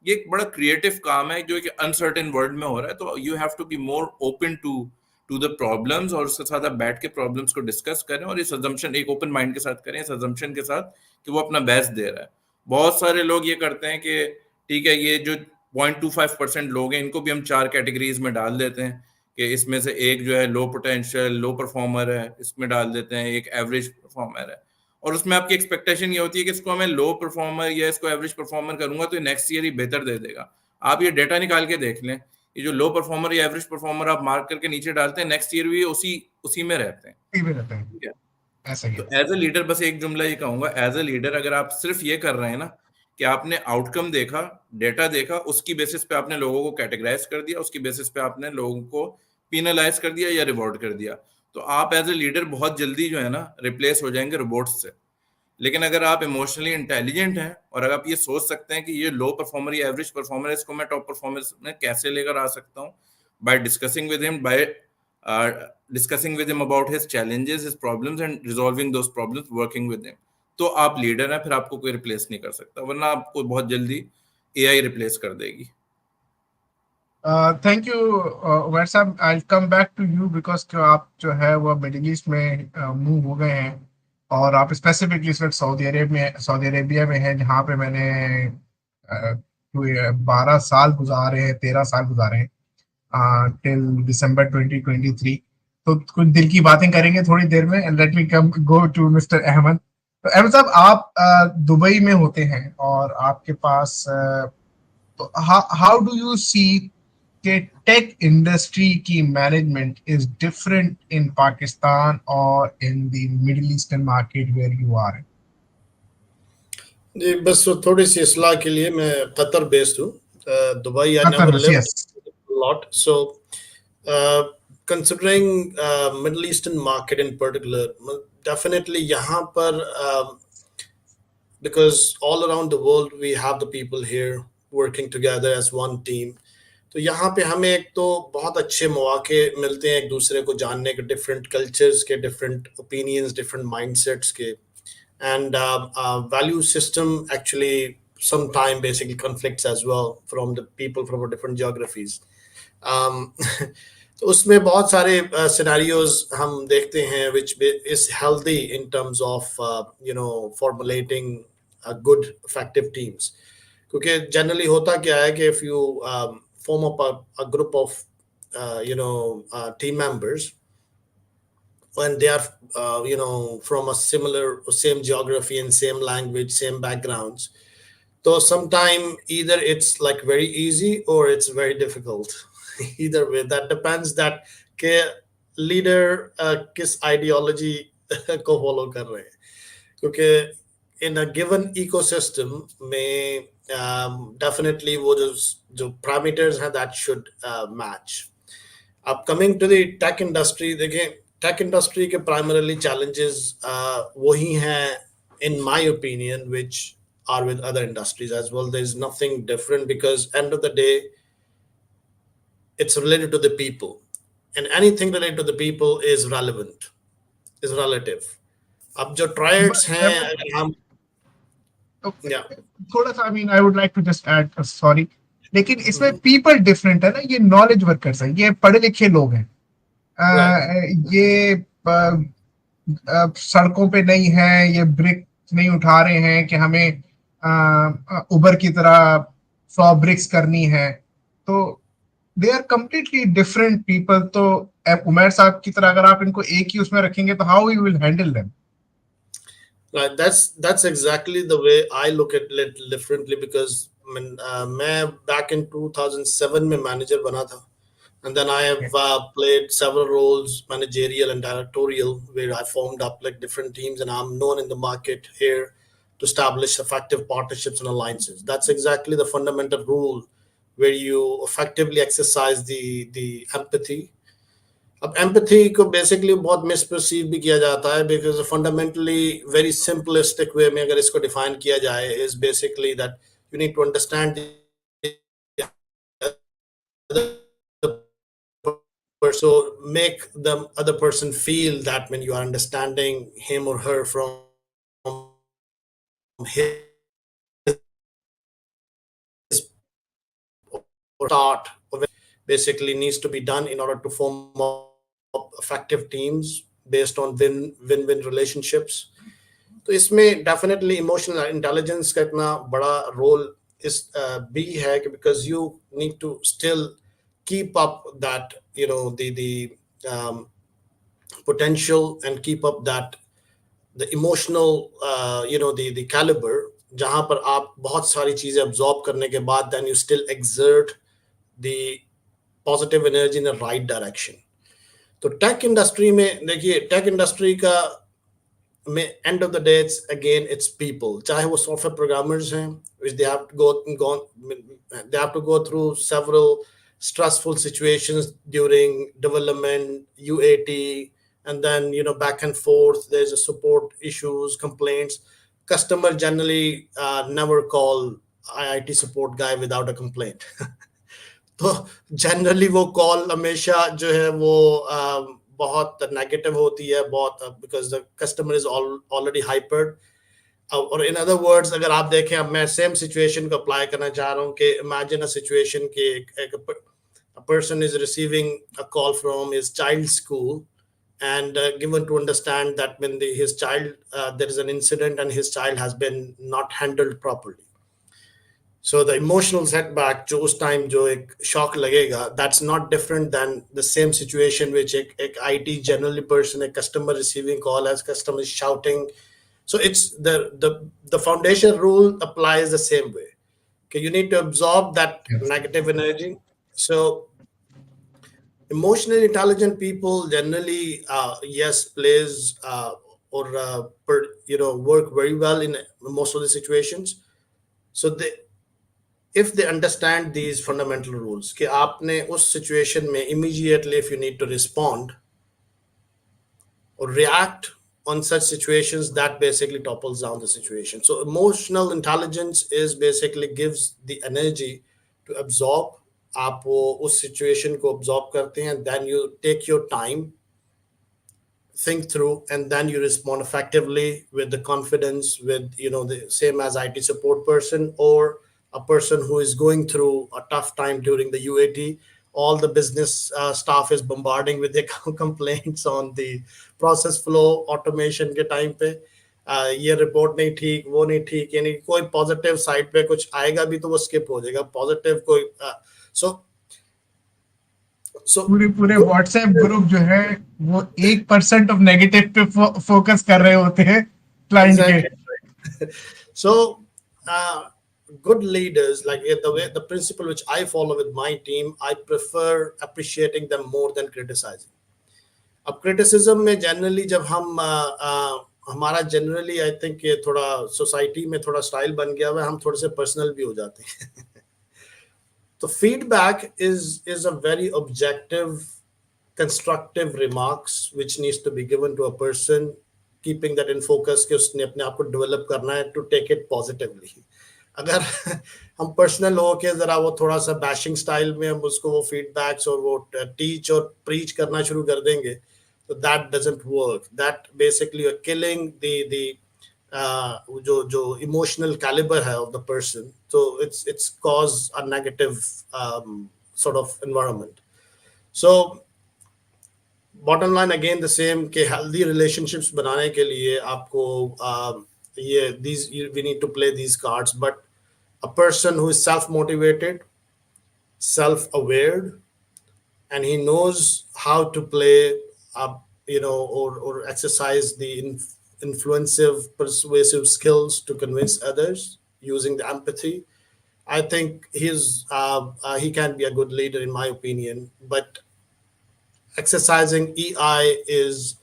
ये एक बड़ा क्रिएटिव काम है जो एक अनसर्टेन वर्ल्ड में हो रहा है। तो you have to be more open to the problems, और उसके साथ आप बैठ के प्रॉब्लम्स को डिस्कस करें, और इस अजम्पशन, एक ओपन माइंड के साथ करें, इस अजम्पशन के साथ कि वो अपना बेस्ट दे रहा है। बहुत सारे लोग ये करते हैं कि ठीक है, ये जो 0.25% लोग हैं इनको भी हम 4 कैटेगरीज में डाल देते हैं कि इसमें से एक जो है लो पोटेंशियल, लो परफॉर्मर है, इसमें डाल देते हैं, एक एवरेज परफॉर्मर है। और उसमें आपकी एक्सपेक्टेशन ये होती है कि इसको मैं लो परफॉर्मर या इसको एवरेज परफॉर्मर करूंगा तो नेक्स्ट ईयर ही बेहतर दे देगा। आप ये डेटा निकाल के देख लें, ये जो लो परफॉर्मर या एवरेज परफॉर्मर आप मार्क करके नीचे डालते हैं, नेक्स्ट ईयर भी उसी में रहते हैं। ठीक भी रहता है, ठीक है, ऐसा ही तो है। एज अ लीडर बस एक जुमला ये कहूंगा, एज अ लीडर अगर आप सिर्फ ये कर रहे हैं ना कि आपने आउटकम देखा, डेटा देखा, उसकी बेसिस पे आपने लोगों को कैटेगराइज कर दिया, उसकी बेसिस पे आपने लोगों को पिनलाइज कर दिया या रिवॉर्ड कर दिया, तो आप एज अ लीडर बहुत जल्दी जो है ना रिप्लेस हो जाएंगे रोबोट्स से। लेकिन अगर आप इमोशनली इंटेलिजेंट हैं और अगर आप ये सोच सकते हैं कि ये लो परफॉर्मर या एवरेज परफॉर्मर है, इसको मैं टॉप परफॉर्मेंस में कैसे लेकर आ सकता हूँ, by discussing with him, by discussing with him about his challenges, his problems and resolving those problems, working with him, तो आप लीडर हैं, फिर आपको कोई रिप्लेस नहीं कर सकता, वरना आपको बहुत जल्दी एआई रिप्लेस कर देगी। थैंक यू उमर साहब, I come back to you because आप जो है वो मिडिल ईस्ट में मूव हो गए हैं, और आप स्पेसिफिकली इस वक्त सऊदी अरेबिया में हैं, जहाँ पे मैंने 12 साल गुजारे हैं, 13 साल गुजारे हैं टिल दिसंबर 2023। तो कुछ दिल की बातें करेंगे थोड़ी देर में, and let me come go to mister Ahmad. तो अहमद साहब, आप दुबई में होते हैं और आपके पास तो हाउ डू यू सी कि टेक इंडस्ट्री की management is different in Pakistan और in the middle eastern market where you are? जी, बस थोड़ी सी इस्लाह के लिए, मैं कतर बेस्ड हूँ, Dubai I never Qatar, lived yes. lot. So, considering Middle Eastern market in particular, definitely यहाँ पर because all around the world we have the people here working together as one team. तो यहाँ पे हमें एक तो बहुत अच्छे मौके मिलते हैं एक दूसरे को जानने के, डिफरेंट कल्चर्स के, डिफरेंट ओपिनियंस, डिफरेंट माइंडसेट्स के, and value system actually sometime basically conflicts as well from the people from different geographies. तो उसमें बहुत सारे सिनेरियोज हम देखते हैं which is healthy in terms of formulating a good effective teams. क्योंकि generally होता क्या है कि if you form up a group of team members when they are from a same geography and same language, same backgrounds. So sometime either it's like very easy or it's very difficult. Either way, that depends that के leader किस ideology को follow कर रहे हैं. क्योंकि in a given ecosystem में definitely वो जो parameters हैं that should match. अब coming to the tech industry, देखें tech industry के primarily challenges वही हैं in my opinion which are with other industries as well. There's nothing different because end of the day it's related to the people, and anything related to the people is relevant, is relative. अब जो triads हैं अगर हम Okay. थोड़ा सा, I mean, I would like to just add, sorry, लेकिन इसमें people different है ना, ये knowledge workers हैं, ये पढ़े लिखे लोग हैं, ये सड़कों पे नहीं है, ये ब्रिक नहीं उठा रहे हैं कि हमें उबर की तरह 100 ब्रिक्स करनी है. तो they are completely different people. तो उमैर साहब की तरह अगर आप इनको एक ही उसमें रखेंगे तो how you will handle them? Right, that's exactly the way I look at it differently because मैं back in 2007 में manager बना था, and then I have played several roles, managerial and directorial, where I formed up like different teams, and I'm known in the market here to establish effective partnerships and alliances. That's exactly the fundamental rule where you effectively exercise the empathy. अब empathy को basically बहुत misperceive भी किया जाता है because fundamentally very simplistic way में अगर इसको define किया जाए is basically that you need to understand the other person, so make the other person feel that when you are understanding him or her from his start, basically needs to be done in order to form effective teams based on win-win relationships. तो इसमें definitely emotional intelligence का इतना बड़ा role is भी है because you need to still keep up that the potential and keep up that the emotional the caliber जहाँ पर आप बहुत सारी चीजें absorb करने के बाद then you still exert the positive energy in the right direction. तो टेक इंडस्ट्री में देखिए, टेक इंडस्ट्री का में end of the day it's people, चाहे वो सॉफ्टवेयर प्रोग्रामर्स हैं which they have to go through several stressful situations during development, UAT, and then back and forth there's a support issues, complaints. Customer generally never call IIT support guy without a complaint. तो generally वो call हमेशा जो है वो बहुत negative होती है, बहुत because the customer is already hyped. और इन अदर वर्ड्स अगर आप देखें, अब मैं सेम सिचुएशन को अप्लाई करना चाह रहा हूँ कि इमेजिन अ सिचुएशन कि एक person is receiving a call from his child school and given to understand that when his child there is an incident and his child has been not handled properly. So the emotional setback जो उस time जो एक shock लगेगा, that's not different than the same situation which एक IT generally person, a customer receiving call as customer is shouting. So it's the foundation rule applies the same way. Okay, you need to absorb that negative energy. So emotionally intelligent people generally yes plays or work very well in most of the situations. So if they understand these fundamental rules कि आपने उस situation में immediately if you need to respond or react on such situations, that basically topples down the situation. So emotional intelligence is basically gives the energy to absorb. आप वो उस situation को absorb करते हैं, then you take your time, think through, and then you respond effectively with the confidence, with the same as IT support person or a person who is going through a tough time during the UAT all the business staff is bombarding with their complaints on the process flow automation के time पे ये report नहीं ठीक, वो नहीं ठीक, यानी कोई पॉजिटिव साइड पे कुछ आएगा भी तो वो स्किप हो जाएगा, पॉजिटिव कोई सो पूरे पूरे व्हाट्सएप ग्रुप जो है वो 1% ऑफ नेगेटिव पे फोकस कर रहे होते हैं क्लाइंट के. So good leaders, like the principle which I follow with my team, I prefer appreciating them more than criticizing. अब criticism में generally जब हम हमारा generally I think ये थोड़ा society में थोड़ा style बन गया है, हम थोड़े से personal भी हो जाते हैं. तो feedback is a very objective, constructive remarks which needs to be given to a person, keeping that in focus कि उसने अपने आप को develop करना है to take it positively. अगर हम पर्सनल हो के जरा वो थोड़ा सा बैशिंग स्टाइल में हम उसको वो फीडबैक्स और वो टीच और प्रीच करना शुरू कर देंगे तो that doesn't work. That basically you are killing the जो इमोशनल कैलिबर है ऑफ द पर्सन. तो it's cause a negative sort of environment. So bottom line again the same कि हेल्दी रिलेशनशिप्स बनाने के लिए आपको we need to play these cards, but a person who is self-motivated, self-aware, and he knows how to play or exercise the influensive, persuasive skills to convince others using the empathy, I think he can be a good leader in my opinion. But exercising EI is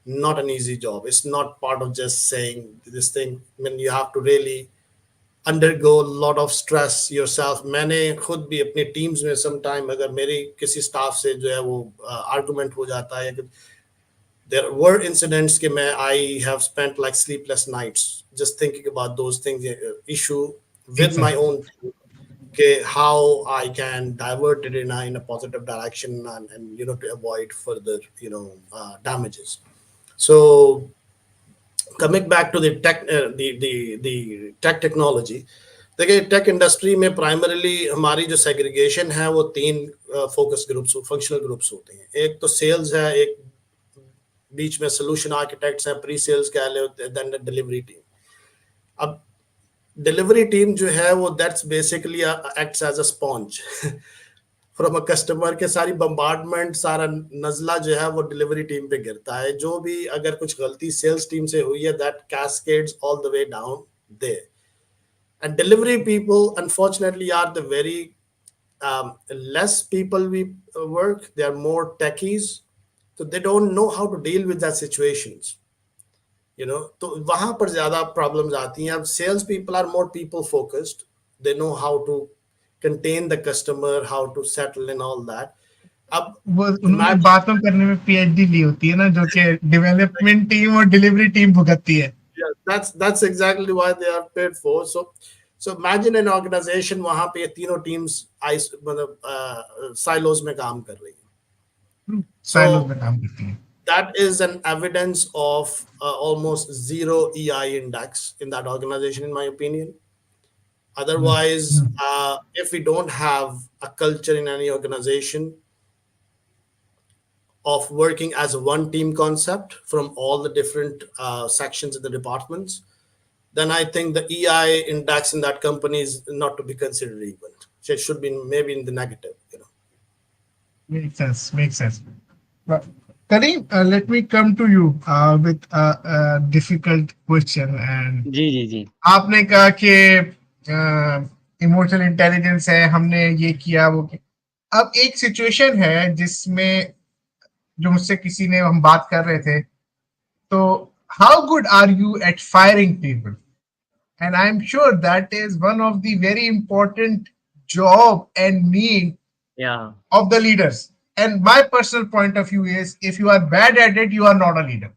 not an easy job. It's not part of just saying this thing. I mean, you have to really undergo a lot of stress yourself. मैंने खुद भी अपने teams में sometime अगर मेरी किसी staff से जो है वो argument हो जाता है, there were incidents कि मैं I have spent like sleepless nights just thinking about those things, issue with my own team, okay, how I can divert it in a positive direction and to avoid further damages. So coming back to the tech, the tech technology, देखिए tech industry में primarily हमारी जो segregation है वो 3 focus groups, functional groups होते हैं. एक तो सेल्स है, एक बीच में सोल्यूशन आर्किटेक्ट्स हैं, प्री सेल्स कह ले, देन द डिलीवरी टीम. अब डिलीवरी टीम जो है वो that's basically acts as a sponge from a customer के सारी बम्बार्डमेंट, सारा नजला जो है वो डिलीवरी टीम पे गिरता है. जो भी अगर कुछ गलती सेल्स टीम से हुई है that cascades all the way down there. And delivery people unfortunately are the very less people we work, they are more techies, so they don't know how to deal with that situations. तो वहां पर ज्यादा problems आती हैं. अब sales people are more people focused, they know how to contain the customer, how to settle and all that. अब वो उन्होंने बातों करने में पीएचडी ली होती है ना, जो कि डेवलपमेंट टीम और डिलीवरी टीम भुगतती है. that's exactly why they are paid for. So imagine an organization वहां पे तीनों टीम्स मतलब silos में काम कर रही है. साइलोज में काम करती है. That is an evidence of almost zero EI index in that organization, in my opinion. Otherwise, if we don't have a culture in any organization of working as a one team concept from all the different sections of the departments, then I think the EI index in that company is not to be considered even. So it should be maybe in the negative. Makes sense. But Kaleem, let me come to you with a difficult question. And जी. आपने कहा कि emotional intelligence है, हमने ये किया वो किया. अब एक सिचुएशन है जिसमें जो मुझसे किसी ने हम बात कर रहे थे, तो how good are you at firing people? And I am sure that is one of the very important job and need of the leaders. And my personal point of view is, if you are bad at it, you are not a leader.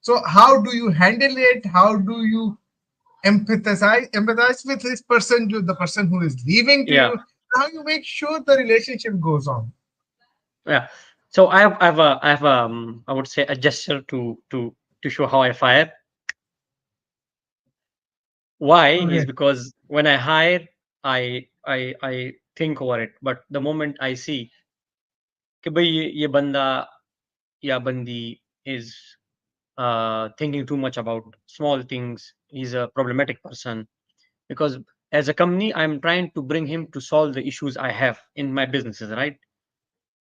So how do you handle it? How do you empathize with this person, the person who is leaving to you? How you make sure the relationship goes on? Yeah. So I have I would say a gesture to show how I fire. Why is because when I hire, I think over it. But the moment I see कि भाई ये banda या bandi is thinking too much about small things, he's a problematic person, because as a company I'm trying to bring him to solve the issues I have in my businesses, right?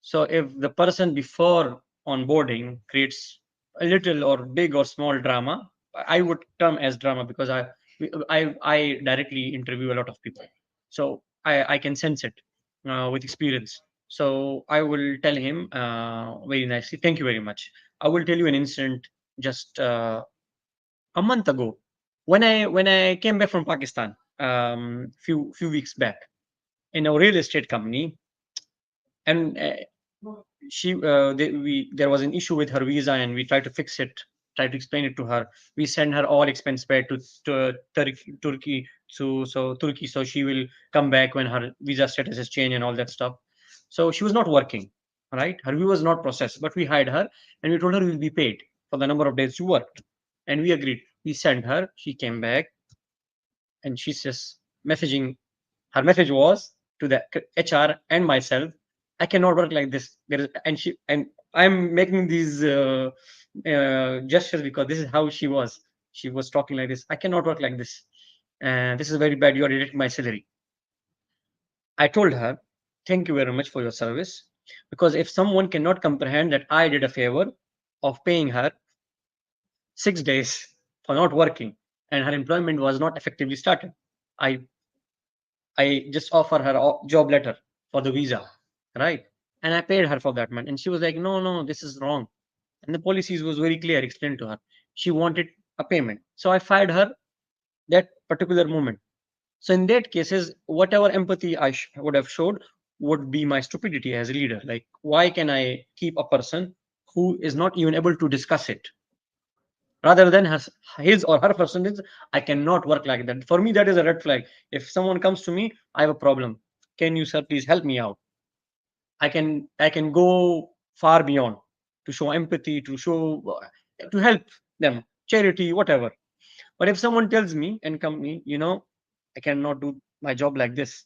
So if the person before onboarding creates a little or big or small drama, I would term as drama, because I directly interview a lot of people, so I can sense it with experience. So I will tell him very nicely, thank you very much. I will tell you an incident just a month ago when I came back from Pakistan, few weeks back, in a real estate company. And there was an issue with her visa, and we tried to fix it, tried to explain it to her. We send her all expense paid to Turkey, so Turkey, so she will come back when her visa status has changed and all that stuff. So she was not working, right? Her visa was not processed, but we hired her and we told her we will be paid for the number of days you worked, and we agreed. We sent her, she came back, and she's just messaging. Her message was to the HR and myself, I cannot work like this. There is, and I'm making these gestures because this is how she was. She was talking like this. I cannot work like this. And this is very bad. You are deducting my salary. I told her, thank you very much for your service. Because if someone cannot comprehend that I did a favor of paying her 6 days for not working and her employment was not effectively started, I just offer her a job letter for the visa, right? And I paid her for that month. And she was like, no, no, this is wrong. And the policies was very clear, explained to her. She wanted a payment. So I fired her that particular moment. So in that cases, whatever empathy I would have showed would be my stupidity as a leader. Like, why can I keep a person who is not even able to discuss it? Rather than his or her percentage, I cannot work like that. For me, that is a red flag. If someone comes to me, I have a problem. Can you, sir, please help me out? I can go far beyond to show empathy, to help them, charity, whatever. But if someone tells me in company, I cannot do my job like this,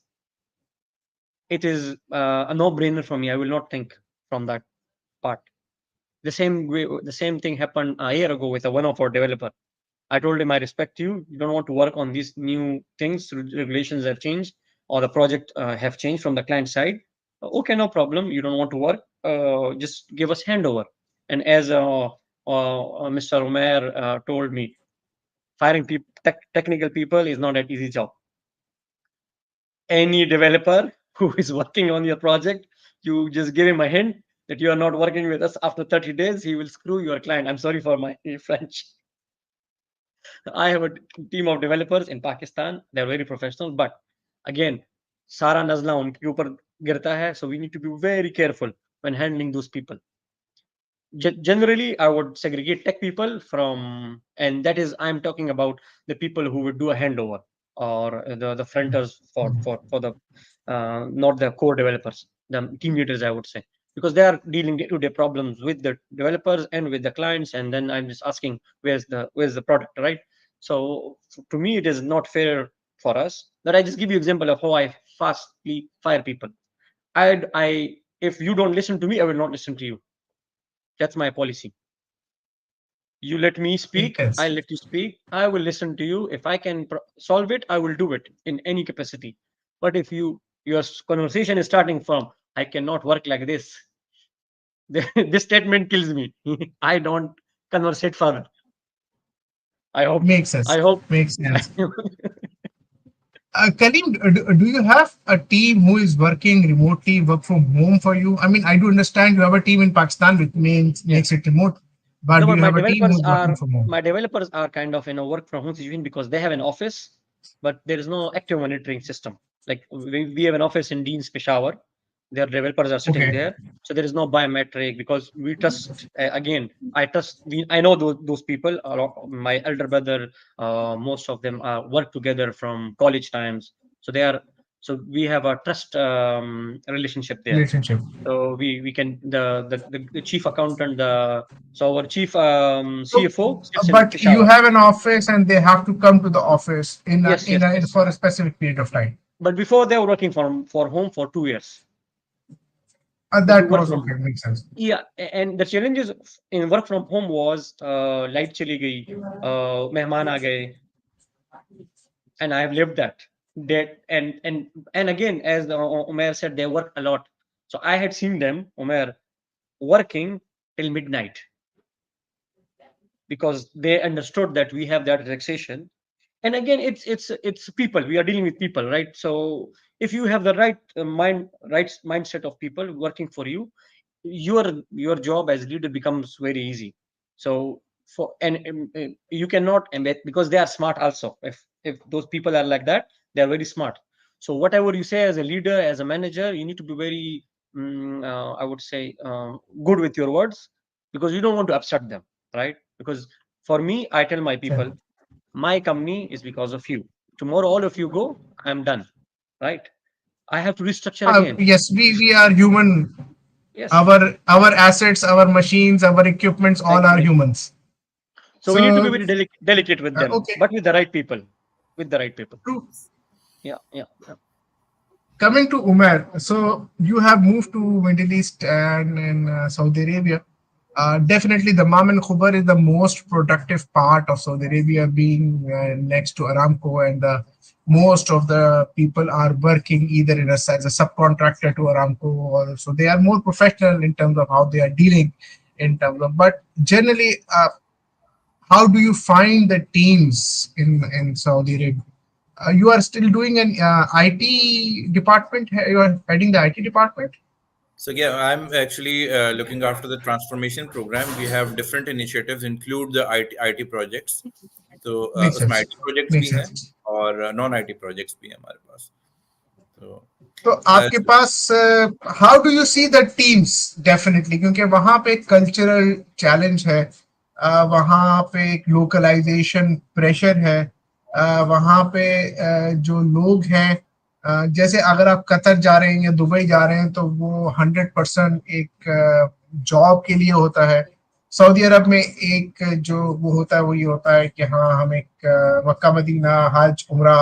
it is a no-brainer for me. I will not think from that part. The same way, the same thing happened a year ago with one of our developer. I told him, I respect you. You don't want to work on these new things. Regulations have changed, or the project have changed from the client side. Okay, no problem. You don't want to work. Just give us handover. And as Mr. Umair told me, firing technical people is not an easy job. Any developer who is working on your project, you just give him a hint that you are not working with us after 30 days, he will screw your client. I'm sorry for my French. I have a team of developers in Pakistan. They're very professional, but again, Sara Nazla unke upar girta hai, so we need to be very careful when handling those people. Generally, I would segregate tech people from, and that is, I'm talking about the people who would do a handover, or the fronters for the not the core developers, the team leaders, I would say, because they are dealing day-to-day problems with the developers and with the clients, and then I'm just asking where's the product, right? So to me, it is not fair for us. That I just give you example of how I fastly fire people. I if you don't listen to me, I will not listen to you. That's my policy. You let me speak, Yes. I'll let you speak. I will listen to you. If I can solve it, I will do it in any capacity. But if your conversation is starting from, I cannot work like this, this statement kills me. I don't conversate further. I hope. Makes sense. I hope. Makes sense. Kaleem, do you have a team who is working remotely, work from home for you? I mean, I do understand you have a team in Pakistan, which makes it remote, but No, do but you have a team who is working from home? my developers are kind of in a work from home situation because they have an office, but there is no active monitoring system. Like we have an office in Dean's Peshawar. Their developers are sitting Okay. there, so there is no biometric because we trust. Again, I trust. I know those people. A lot, my elder brother, most of them work together from college times, so they are. So we have a trust relationship there. Relationship. So we can the chief accountant, so our chief So, CFO sits in but you Peshawar. have an office and they have to come to the office Yes, yes, in yes. for a specific period of time. But before they were working for home for 2 years. But we That work was from okay, makes sense. Yeah, and the challenges in work from home was light chali gayi, mehman aa gaye, and I have lived that. That and again, as Umair said, they work a lot. So I had seen them, Umair, working till midnight because they understood that we have that relaxation. And again, it's people. We are dealing with people, right? So if you have the right mindset of people working for you, your job as leader becomes very easy. So for and you cannot embed because they are smart also. If those people are like that, they are very smart. So whatever you say as a leader, as a manager, you need to be very I would say good with your words, because you don't want to upset them, right? Because for me, I tell my people, my company is because of you. Tomorrow all of you go, I'm done, right? I have to restructure again. Yes, we are human. Yes, Our assets, our machines, our equipments, all are exactly. humans. So we need to be So very delicate with them, okay, but with the right people. With the right people. true. Yeah, yeah, yeah. Coming to Umair, so you have moved to Middle East and in Saudi Arabia. Definitely, the Mam and Khubar is the most productive part of Saudi Arabia, being next to Aramco, and most of the people are working either as a subcontractor to Aramco, or so they are more professional in terms of how they are dealing in terms of. But generally, how do you find the teams in Saudi Arabia? You are still doing an IT department. You are heading the IT department. So yeah, I'm actually looking after the transformation program. We have different initiatives, include the IT projects. तो Makes उसमें sense. IT projects भी Makes हैं sense. और non IT projects भी हैं हमारे पास. तो तो आपके पास how do you see the teams definitely, क्योंकि वहां पे कल्चरल चैलेंज है, वहां पे एक लोकलाइजेशन प्रेशर है, वहां पे जो लोग हैं, जैसे अगर आप कतर जा रहे हैं या दुबई जा रहे हैं तो वो 100% एक जॉब के लिए होता है. सऊदी अरब में एक जो वो होता है वो ये होता है कि हाँ हम एक मक्का मदीना हज उम्रा,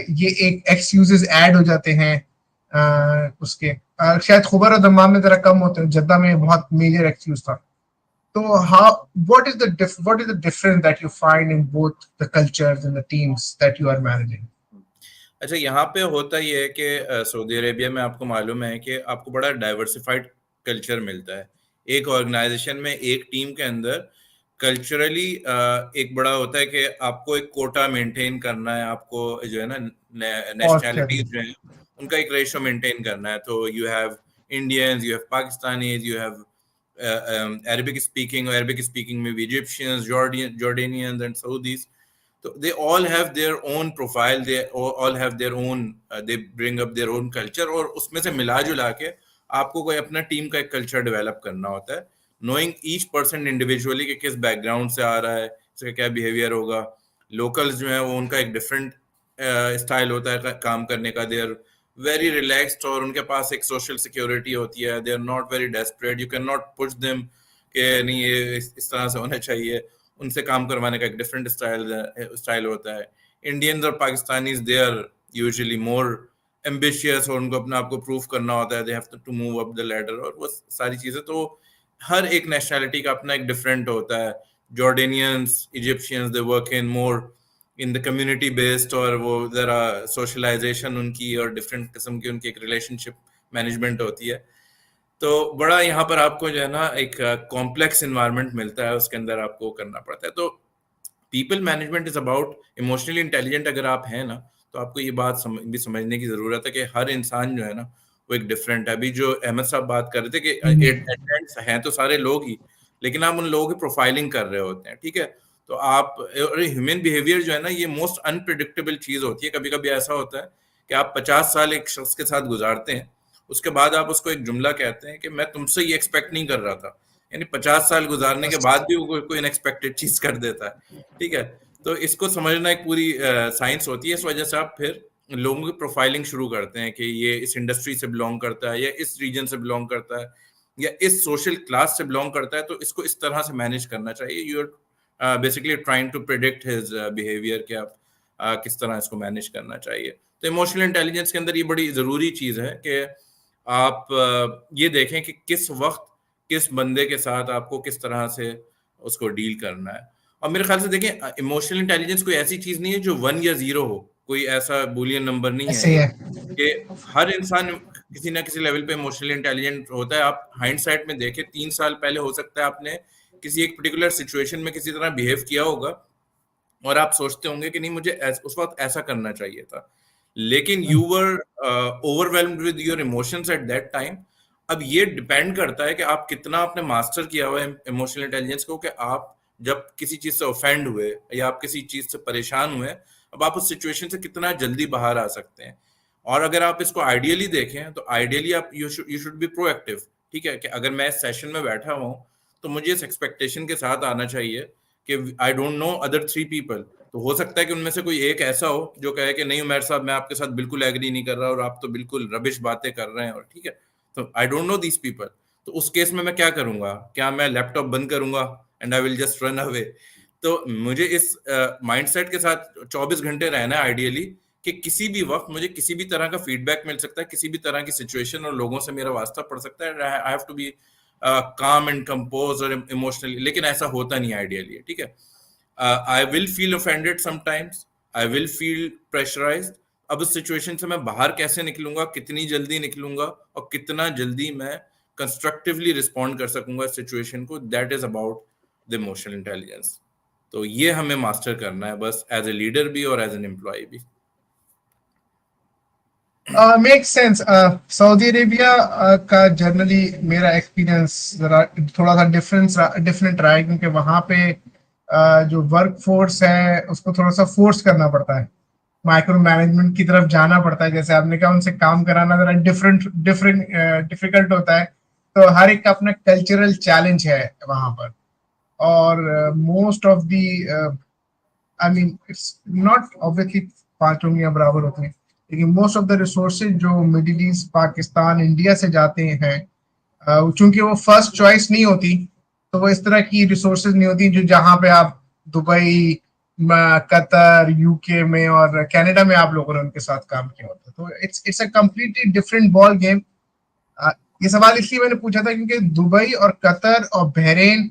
ये एक एक्सक्यूजेस ऐड हो जाते हैं उसके. शायद खुबर और दमाम में जरा कम होते हैं, जद्दा में बहुत मेजर एक्सक्यूज था. तो how what is the difference that you find in both the cultures and the teams that you are managing? अच्छा, यहाँ पे होता ये है कि सऊदी अरेबिया में आपको मालूम है कि आपको बड़ा डाइवर्सिफाइड कल्चर मिलता है. एक ऑर्गेनाइजेशन में एक टीम के अंदर कल्चरली एक बड़ा होता है कि आपको एक कोटा मेंटेन करना है, आपको जो है ना नेशनैलिटीज जो है उनका एक रेशो मेंटेन करना है. तो you have Indians, you have Pakistanis, you have Arabic speaking में Egyptians, Jordanians and Saudis. So they all have their own profile, they all have their own they bring up their own culture, और उसमें से मिला जुला के आपको कोई अपना टीम का एक कल्चर डेवलप करना होता है, knowing each person individually कि किस बैकग्राउंड से आ रहा है, इसका क्या बिहेवियर होगा. लोकल्स जो है वो उनका एक डिफरेंट स्टाइल होता है काम करने का. दे आर वेरी रिलैक्स्ड और उनके पास एक सोशल सिक्योरिटी होती है. They are not very desperate. You can not push them कि नहीं ये इस तरह से होना चाहिए. उनसे काम करवाने का एक डिफरेंट स्टाइल होता है. इंडियंस और Pakistanis they are usually more ambitious और उनको अपना आपको प्रूव करना होता है. They have to move up the ladder और वो सारी चीजें. तो हर एक नेशनैलिटी का अपना एक डिफरेंट होता है. Jordanians, Egyptians, they work in more in the community based, और वो जरा सोशलाइजेशन उनकी और डिफरेंट किस्म की उनकी एक रिलेशनशिप मैनेजमेंट होती है. तो बड़ा यहाँ पर आपको जो है ना एक कॉम्प्लेक्स इन्वायरमेंट मिलता है, उसके अंदर आपको करना पड़ता है. तो people management is about emotionally intelligent अगर आप हैं ना, तो आपको ये बात भी समझने की जरूरत है कि हर इंसान जो है ना वो एक डिफरेंट है. अभी जो अहमद साहब बात कर रहे थे कि एटेंडेंट्स हैं तो सारे लोग ही, लेकिन आप उन लोगों की प्रोफाइलिंग कर रहे होते हैं. ठीक है, तो आप ह्यूमन बिहेवियर जो है ना ये मोस्ट अनप्रिडिक्टेबल चीज होती है. कभी कभी ऐसा होता है कि आप 50 साल एक शख्स के साथ गुजारते हैं, उसके बाद आप उसको एक जुमला कहते हैं कि मैं तुमसे ये एक्सपेक्ट नहीं कर रहा था. यानी 50 साल गुजारने के बाद भी वो कोई अनएक्सपेक्टेड चीज कर देता है. ठीक है, तो इसको समझना एक पूरी साइंस होती है. इस वजह से आप फिर लोगों की प्रोफाइलिंग शुरू करते हैं कि ये इस इंडस्ट्री से बिलोंग करता है, या इस रीजन से बिलोंग करता है, या इस सोशल क्लास से बिलोंग करता है, तो इसको इस तरह से मैनेज करना चाहिए. You are basically trying to predict his behaviour कि आप किस तरह इसको मैनेज करना चाहिए. तो इमोशनल इंटेलिजेंस के अंदर ये बड़ी जरूरी चीज है कि आप ये देखें कि किस वक्त किस बंदे के साथ आपको किस तरह से उसको डील करना है। और मेरे ख्याल से देखें, इमोशनल इंटेलिजेंस कोई ऐसी चीज नहीं है जो 1 या 0 हो, कोई ऐसा बुलियन नंबर नहीं है ऐसे ये, है। कि हर इंसान किसी ना किसी लेवल पे इमोशनली इंटेलिजेंट होता है। आप हाइंडसाइट में देखें, 3 साल पहले हो सकता है आपने किसी एक पर्टिकुलर सिचुएशन में किसी तरह बिहेव किया होगा और आप सोचते होंगे कि नहीं मुझे उस वक्त ऐसा करना चाहिए था, लेकिन you were overwhelmed with your emotions at that time. अब ये डिपेंड करता है कि आप कितना आपने मास्टर किया हुआ है इमोशनल इंटेलिजेंस को, कि आप जब किसी चीज से ऑफेंड हुए या आप किसी चीज से परेशान हुए, अब आप उस सिचुएशन से कितना जल्दी बाहर आ सकते हैं। और अगर आप इसको आइडियली देखें तो आइडियली आप यू शुड बी प्रोएक्टिव। ठीक है, कि अगर मैं इस सेशन में बैठा हुआ हूँ तो मुझे इस एक्सपेक्टेशन के साथ आना चाहिए कि आई डोंट नो अदर 3 पीपल, तो हो सकता है कि उनमें से कोई एक ऐसा हो जो कहे कि नहीं उमैर साहब, मैं आपके साथ बिल्कुल एग्री नहीं कर रहा और आप तो बिल्कुल रबिश बातें कर रहे हैं, और ठीक है, तो I don't know these people. तो उस केस में मैं क्या करूंगा? क्या मैं लैपटॉप बंद करूंगा and I will just run away? तो मुझे इस माइंडसेट के साथ 24 घंटे रहना है आइडियली, कि किसी भी वक्त मुझे किसी भी तरह का फीडबैक मिल सकता है, किसी भी तरह की सिचुएशन और लोगों से मेरा वास्ता पड़ सकता है। I have to be calm and compose और इमोशनली, लेकिन ऐसा होता नहीं आइडियली। ठीक है, I will feel offended sometimes, I will feel pressurised. अब उस सिचुएशन से मैं बाहर कैसे निकलूंगा, कितनी जल्दी निकलूंगा और कितना जल्दी मैं कंस्ट्रक्टिवली रिस्पॉन्ड कर सकूंगा सिचुएशन को, that is about the emotional intelligence. तो ये हमें मास्टर करना है बस, एज ए लीडर भी और एज एन एम्प्लॉय भी। Make sense. सऊदी अरेबिया का जनरली मेरा एक्सपीरियंस जरा थोड़ा सा डिफरेंट रहा है, क्योंकि वहाँ पे जो वर्क फोर्स है उसको थोड़ा सा फोर्स करना पड़ता है, माइक्रो मैनेजमेंट की तरफ जाना पड़ता है। जैसे आपने कहा, उनसे काम कराना जरा डिफिकल्ट होता है। तो हर एक का अपना कल्चरल चैलेंज है वहाँ पर। और most of the I mean it's not obviously पांचों उंगलियां बराबर होती हैं, लेकिन मोस्ट ऑफ द रिसोर्सेज जो मिडिल ईस्ट, पाकिस्तान, इंडिया से जाते हैं, चूंकि वो फर्स्ट चॉइस नहीं होती, तो वो इस तरह की रिसोर्सेज नहीं होती जो जहाँ पे आप दुबई, कतर, यूके में और कनाडा में आप लोगों ने उनके साथ काम किया होता। तो it's a completely different ball game. ये सवाल इसलिए मैंने पूछा था क्योंकि दुबई और कतर और बहरीन,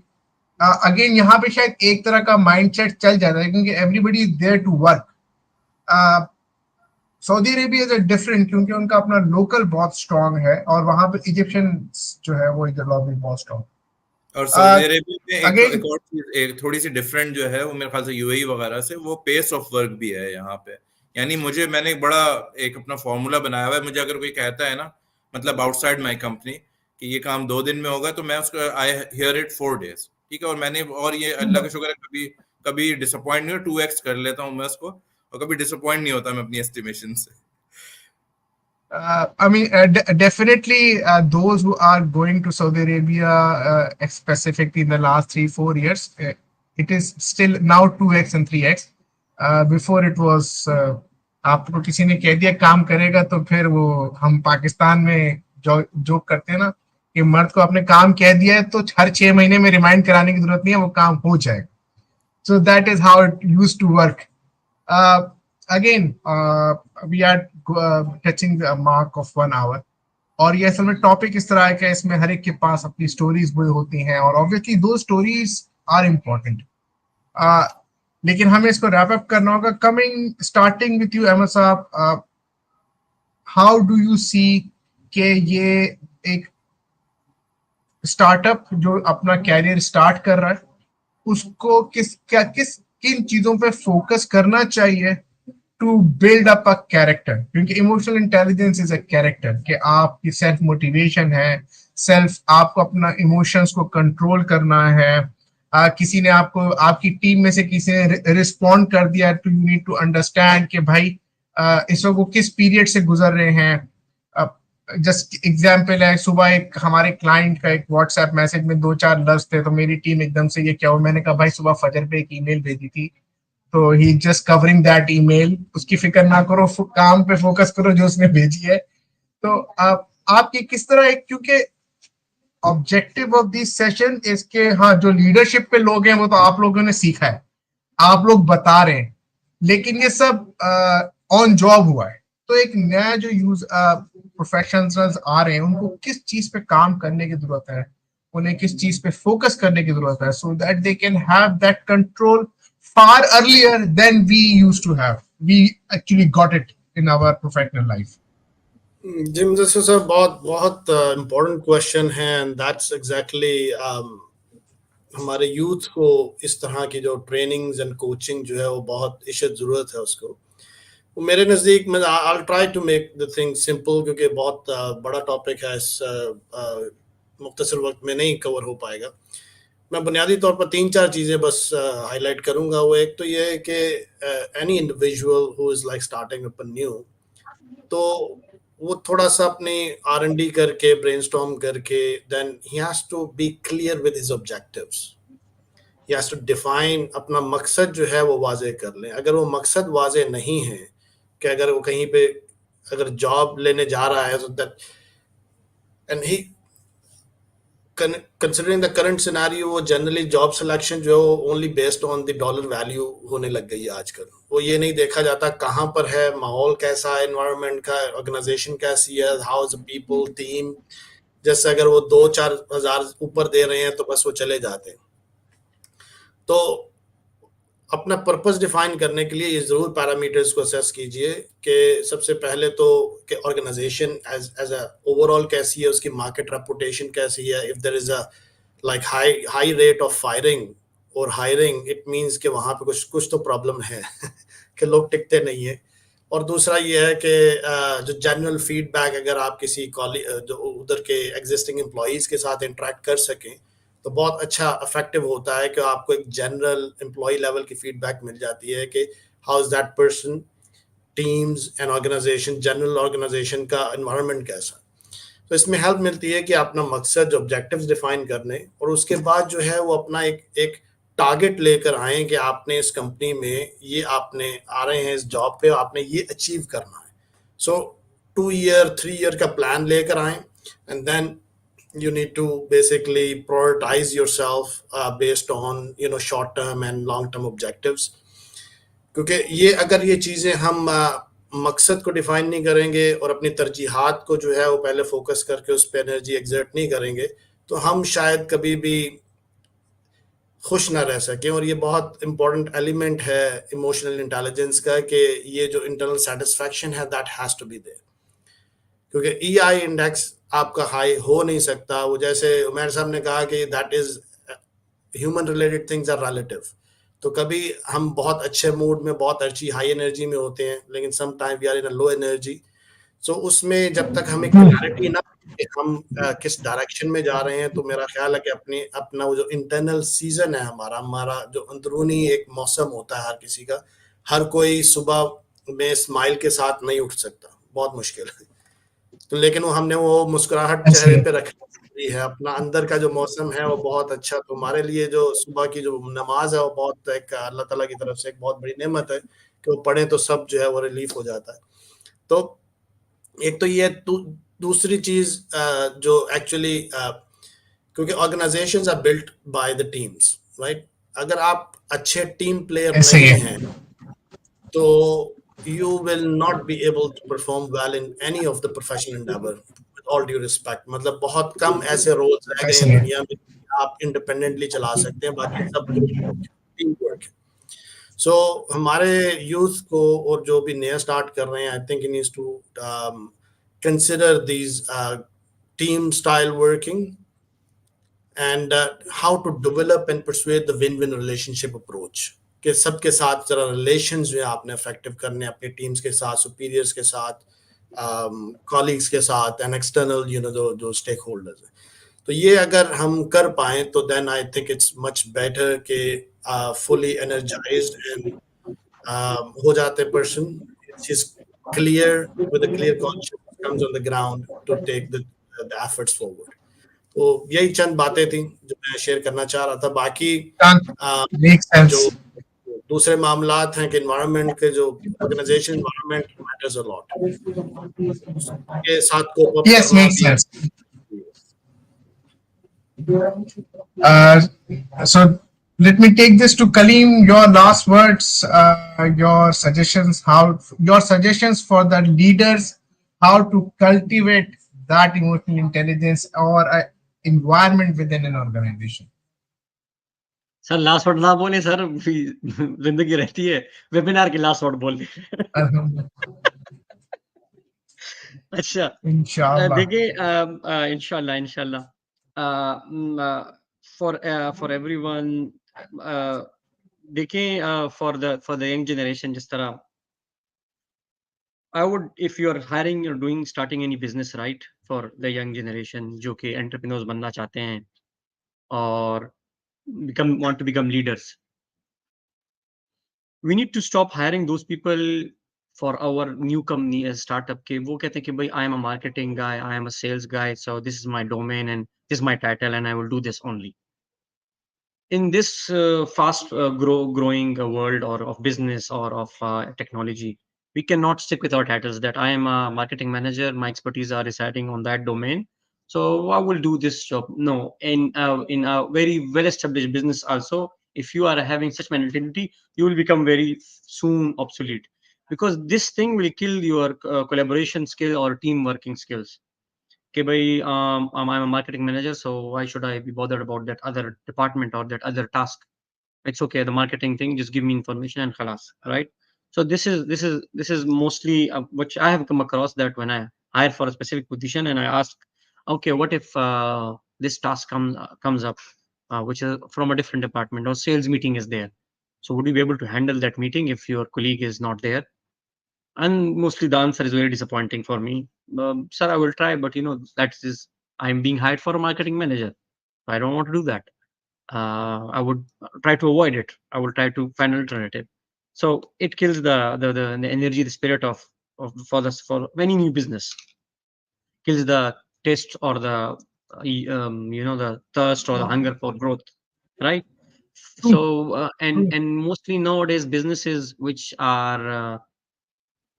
अगेन यहाँ पे शायद एक तरह का माइंडसेट चल जाता है, क्योंकि everybody is there to work. Saudi Arabia is different, क्योंकि उनका अपना लोकल बहुत स्ट्रांग है और वहां पे इजिप्शियन जो है वो लॉबी बहुत स्ट्रांग। और सऊदी अरेबिया में again- एक और चीज, एक थोड़ी सी डिफरेंट जो है वो मेरे ख्याल से यूएई वगैरह से, वो पेस ऑफ वर्क भी है यहाँ पे। यानी मैंने एक अपना फॉर्मूला बनाया हुआ है। मुझे अगर कोई कहता है ना, मतलब आउटसाइड माय कंपनी, कि ये काम 2 दिन में होगा, तो मैं उसको आई हियर इट 4 डेज। ठीक है, और ये अल्लाह का शुक्र है, कभी कभी डिसअपॉइंट नहीं हो, 2x कर लेता हूँ मैं उसको, और कभी डिसअपॉइंट नहीं होता मैं अपनी एस्टिमेशन से। I mean, definitely those who are going to Saudi Arabia, specifically in the last 3-4 years, it is still now 2x and 3x. Before it was, आपको किसी ने कह दिया काम करेगा, तो फिर वो हम पाकिस्तान में जोक करते हैं ना कि मर्द को आपने काम कह दिया है तो हर 6 महीने में रिमाइंड कराने की जरूरत नहीं है, वो काम हो जाएगा. So that is how it used to work. Again, we are touching the mark of 1 hour. और ये असल में टॉपिक इस तरह है, इसमें हर एक के पास अपनी स्टोरीज भी होती हैं, और ऑब्वियसली दो स्टोरीज आर इम्पोर्टेंट. लेकिन हमें इसको रैप अप करना होगा. स्टार्टिंग विथ यू अहमद साहब, हाउ डू यू सी के ये एक स्टार्टअप जो अपना कैरियर स्टार्ट कर रहा है, उसको किन चीजों पे फोकस करना चाहिए to build up a character? क्योंकि emotional intelligence is a character, कि आपकी सेल्फ मोटिवेशन है, आपको अपना इमोशंस को कंट्रोल करना है. किसी ने आपको, आपकी टीम में से किसी ने रिस्पॉन्ड कर दिया, तो यू नीड टू अंडरस्टैंड कि भाई इस वक्त वो किस पीरियड से गुजर रहे हैं. जस्ट एग्जाम्पल है, सुबह एक हमारे क्लाइंट का एक व्हाट्सएप मैसेज में 2-4 लफ्ज थे, तो मेरी टीम एकदम से ये क्या हुआ, मैंने कहा भाई सुबह फजर पे एक ईमेल भेजी थी, तो ही जस्ट कवरिंग दैट ईमेल, उसकी फिक्र ना करो, काम पे फोकस करो जो उसने भेजी है. तो आप ये किस तरह, क्योंकि objective of this session is के हाँ, जो लीडरशिप पे लोग हैं वो तो आप लोगों ने सीखा है, आप लोग बता रहे हैं, लेकिन ये सब ऑन जॉब हुआ है. तो एक नया जो यूज प्रोफेशनल्स आ रहे हैं उनको किस चीज पे काम करने की जरूरत है, उन्हें किस चीज पे फोकस करने की जरूरत है, so that they can have that control far earlier than we used to have. We actually got it in our professional life. जी मुदस्सिर सर, बहुत बहुत इम्पोर्टेंट क्वेश्चन है, एंड दैट्स एग्जैक्टली हमारे यूथ को इस तरह की जो ट्रेनिंग्स एंड कोचिंग जो है वो बहुत इशद ज़रूरत है उसको। मेरे नज़दीक में I try to make the thing simple, क्योंकि बहुत बड़ा टॉपिक है, इस मुख्तसर वक्त में नहीं कवर हो पाएगा। मैं बुनियादी तौर पर 3-4 चीज़ें बस हाईलाइट करूंगा। वो एक तो ये है कि any individual who is like starting up new, तो वो थोड़ा सा अपनी R&D करके ब्रेनस्टॉर्म करके then he has to be clear with his objectives, he has to define अपना मकसद जो है वो वाजे कर लें। अगर वो मकसद वाजे नहीं है कि अगर वो कहीं पे अगर जॉब लेने जा रहा है, तो that and he considering the current scenario, वो जनरली जॉब सिलेक्शन जो है only based on the dollar value होने लग गई है आजकल। वो ये नहीं देखा जाता कहाँ पर है, माहौल कैसा है, एनवायरनमेंट का, ऑर्गेनाइजेशन कैसी है, हाउ इज पीपल, टीम। जैसे अगर वो 2-4 हज़ार ऊपर दे रहे हैं तो बस वो चले जाते हैं। तो अपना पर्पस डिफाइन करने के लिए ये ज़रूर पैरामीटर्स को असेस कीजिए कि सबसे पहले तो कि ऑर्गेनाइजेशन एज अ ओवरऑल कैसी है, उसकी मार्केट रेपुटेशन कैसी है। If there is a like high rate of firing और हायरिंग, इट मींस कि वहाँ पे कुछ तो प्रॉब्लम है कि लोग टिकते नहीं है। और दूसरा ये है कि जो जनरल फीडबैक, अगर आप किसी जो उधर के एग्जिस्टिंग एम्प्लॉयज़ के साथ इंटरेक्ट कर सकें तो बहुत अच्छा इफेक्टिव होता है कि आपको एक जनरल एम्प्लॉय लेवल की फीडबैक मिल जाती है कि how is that person, teams and organisation, general organisation का एनवायरनमेंट कैसा। तो इसमें हेल्प मिलती है कि अपना मकसद, जो ऑब्जेक्टिव्स डिफाइन करने, और उसके बाद जो है वो अपना एक टारगेट लेकर आए कि आपने इस कंपनी में ये, आपने आ रहे हैं इस जॉब पे, आपने ये अचीव करना है। सो 2 ईयर 3 ईयर का प्लान लेकर आए, and then you need to basically prioritize yourself based on short term and long term objectives। क्योंकि ये अगर ये चीज़ें हम मकसद को डिफाइन नहीं करेंगे और अपनी तरजीहात को जो है वो पहले फोकस करके उस पर एनर्जी एग्जर्ट नहीं करेंगे, तो हम शायद कभी भी खुश ना रह सकें। और ये बहुत इंपॉर्टेंट एलिमेंट है इमोशनल इंटेलिजेंस का कि ये जो इंटरनल सेटिस्फैक्शन है, that has to be there. क्योंकि EI इंडेक्स आपका हाई हो नहीं सकता। वो जैसे उमैर साहब ने कहा कि that is human related things are relative. तो कभी हम बहुत अच्छे मूड में, बहुत अच्छी हाई एनर्जी में होते हैं, लेकिन some time we are in a low energy. So उसमें जब तक हमें क्लैरिटी ना कि हम किस डायरेक्शन में जा रहे हैं, तो मेरा ख्याल है कि अपना वो जो इंटरनल सीजन है, हमारा जो अंदरूनी एक मौसम होता है हर किसी का, हर कोई सुबह में स्माइल के साथ नहीं उठ सकता, बहुत मुश्किल है। तो लेकिन हमने वो मुस्कुराहट चेहरे पे रखी है, अपना अंदर का जो मौसम है वो बहुत अच्छा। तो हमारे लिए जो सुबह की जो नमाज है वो बहुत एक अल्लाह ताला की तरफ से एक बहुत बड़ी नेमत है कि वो पढ़े तो सब जो है वो रिलीफ हो जाता है। तो एक तो ये दूसरी चीज जो एक्चुअली, क्योंकि organisations are built by the teams, right. अगर आप अच्छे टीम प्लेयर नहीं हैं तो you will not be able to perform well in any of the professional endeavor, with all due respect। मतलब बहुत कम ऐसे रोल्स रह गए हैं दुनिया में आप इंडिपेंडेंटली चला सकते हैं, बाकी सब टीम वर्क है। सो हमारे यूथ को और जो भी नया स्टार्ट कर रहे हैं, I think he needs to consider these team style working and how to develop and persuade the win win relationship approach, कि सबके साथ जरा रिलेशंस जो है आपने इफेक्टिव करने, अपनी टीम्स के साथ, सुपीरियर्स के साथ, कॉलीग्स के साथ, एंड एक्सटर्नल जो स्टेक होल्डर्स हैं। तो ये अगर हम कर पाएं तो then I think it's much better कि फुली एनर्जाइज्ड एंड हो जाते person, is clear with a clear conscious comes on the ground to take the efforts forward. तो यही चंद बातें थी जो मैं शेयर करना चाह रहा था। बाकी जो दूसरे मामलात हैं कि एनवायरनमेंट के, जो organisation environment matters a lot, के साथ cope up yes, makes sense। So let me take this to Kaleem, your last words your suggestions for the leaders how to cultivate that emotional intelligence or environment within an organization. Sir last word ना बोले sir, जिंदगी रहती है webinar की last word बोल दे। अच्छा Inshallah. देखिए इंशाल्लाह इंशाल्लाह फॉर एवरीवन देखिए फॉर द यंग जनरेशन जिस तरह I would, if you're hiring or doing starting any business, right, for the young generation जो कि entrepreneurs बनना चाहते हैं और want to become leaders, we need to stop hiring those people for our new company as startup के वो कहते हैं कि भाई I am a marketing guy, I am a sales guy, so this is my domain and this is my title and I will do this only. In this fast growing world or of business or of technology, we cannot stick with our titles that I am a marketing manager, my expertise are residing on that domain, so I will do this job. No, in a very well established business also, if you are having such mentality, you will become very soon obsolete, because this thing will kill your collaboration skill or team working skills. Okay, bhai, I'm a marketing manager, so why should I be bothered about that other department or that other task? It's okay, the marketing thing, just give me information and khalas, right? So this is mostly which I have come across, that when I hire for a specific position and I ask, okay, what if this task comes up, which is from a different department, or sales meeting is there, so would you be able to handle that meeting if your colleague is not there? And mostly the answer is very disappointing for me. Sir, I will try, but that is, I'm being hired for a marketing manager. I don't want to do that. I would try to avoid it. I will try to find an alternative. So it kills the energy, the spirit for any new business. Kills the taste or the thirst or the hunger for growth, right? So and mostly nowadays businesses which are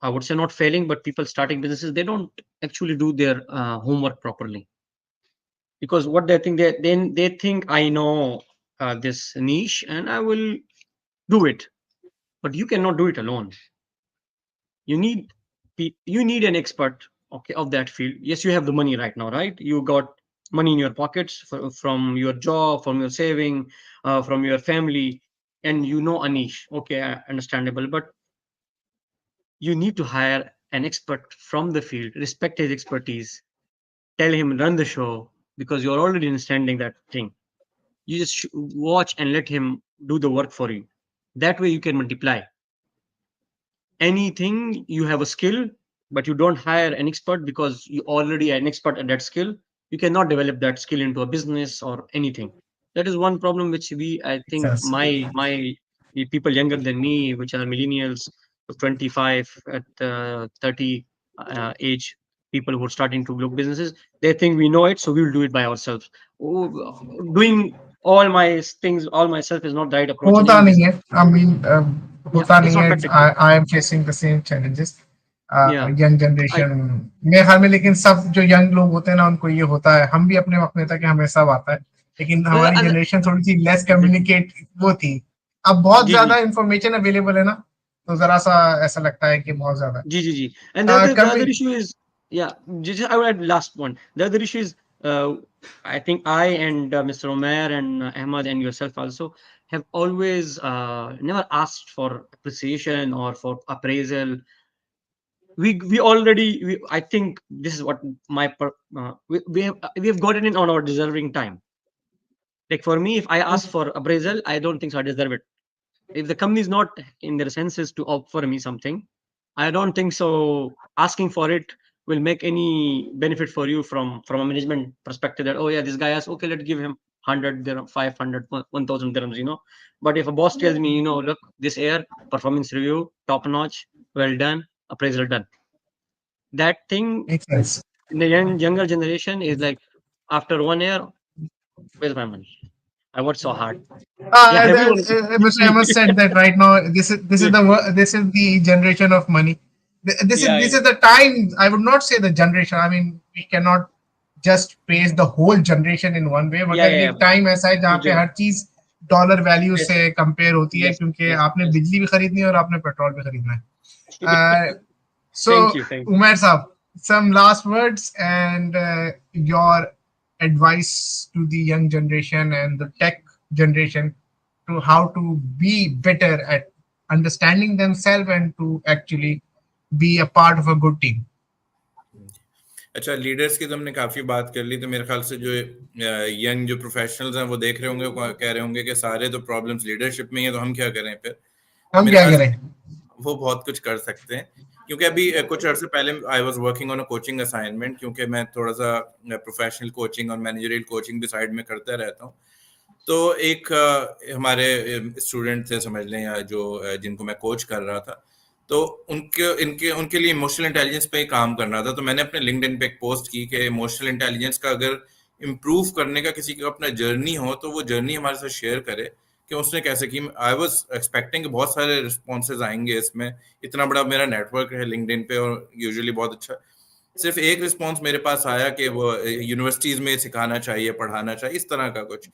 I would say not failing, but people starting businesses, they don't actually do their homework properly, because what they think, they think I know this niche and I will do it, but you cannot do it alone. You need you need an expert, okay, of that field. Yes, you have the money right now, right? You got money in your pockets from your job, from your saving, from your family, and you know a niche. Okay, understandable, but you need to hire an expert from the field, respect his expertise, tell him run the show, because you're already understanding that thing. You just watch and let him do the work for you. That way you can multiply. Anything you have a skill, but you don't hire an expert because you already are an expert at that skill, you cannot develop that skill into a business or anything. That is one problem which I think Yes. my people younger than me, which are millennials, 25 at 30 age, people who are starting to look businesses, they think we know it, so we will do it by ourselves. Doing all myself is not the right approach in होता any नहीं business. है. I mean, Yeah, होता it's नहीं not है. practical. I am facing the same challenges. Yeah, young I generation मेरे ख्याल में, लेकिन सब जो यंग लोग होते हैं ना, उनको ये होता है. हम भी अपने वक्त में था कि हमें सब आता है, लेकिन हमारी and जनरेशन थोड़ी सी लेस Mhm. कम्युनिकेट वो थी. अब बहुत जी जी ज्यादा इंफॉर्मेशन अवेलेबल है ना, तो जरा सा ऐसा लगता है कि बहुत ज्यादा जी जी जी. And the other कभी. issue is, yeah, I will add last one. The other issue is, I think I and Mr. Umair and Ahmad and yourself also have always never asked for appreciation or for appraisal. I think this is what we have gotten it on our deserving time. Like for me, if I ask for appraisal, I don't think so I deserve it. If the company is not in their senses to offer me something, I don't think so asking for it will make any benefit for you from a management perspective, that, oh yeah, this guy has, okay, let's give him 100 dirham, 500, 1000 dirhams. But if a boss tells me, look, this year performance review top notch, well done, appraisal done, that thing Makes sense. in the younger generation is like, after 1 year, where's my money? I worked so hard. Yeah, everyone. Mr. Ahmed said that right now this is the generation of money. This is Yeah, this yeah, is the time. I would not say the generation. I mean, we cannot just praise the whole generation in one way. yeah, मगर yeah, एक yeah. time ऐसा है जहाँ पे Major. हर चीज dollar value Yes. से compare होती है, Yes, क्योंकि yes, आपने yes. बिजली भी खरीदनी है और आपने पेट्रोल भी खरीदना है. So, Thank you, thank you. Umair Saab, some last words and your advice to the young generation and the tech generation to how to be better at understanding themselves and to actually be a part of a good team. अच्छा, leaders की तो हमने काफी बात कर ली, तो मेरे ख्याल से जो यंग जो प्रोफेशनल्स हैं वो देख रहे होंगे, वो कह रहे होंगे कि सारे तो प्रॉब्लम्स लीडरशिप में ही है, तो हम क्या करें फिर. हम मेरे क्या ख्याल करें? से वो बहुत कुछ कर सकते हैं, क्योंकि अभी कुछ अर्से पहले I was working on a coaching assignment, क्योंकि मैं थोड़ा सा प्रोफेशनल कोचिंग और मैनेजरियल कोचिंग भी साइड में करता रहता हूँ. तो एक हमारे स्टूडेंट थे, समझ लें, या जो जिनको मैं कोच कर रहा था, तो उनके लिए इमोशनल इंटेलिजेंस पे काम करना था. तो मैंने अपने लिंक्डइन पे एक पोस्ट की कि इमोशनल इंटेलिजेंस का अगर इम्प्रूव करने का किसी का अपना जर्नी हो, तो वो जर्नी हमारे साथ शेयर करे कि उसने कैसे की. आई वाज एक्सपेक्टिंग कि बहुत सारे रिस्पॉन्सेज आएंगे इसमें, इतना बड़ा मेरा नेटवर्क है लिंक्डइन पे और यूजुअली बहुत अच्छा. सिर्फ एक रिस्पॉन्स मेरे पास आया कि वो यूनिवर्सिटीज में सिखाना चाहिए, पढ़ाना चाहिए, इस तरह का कुछ.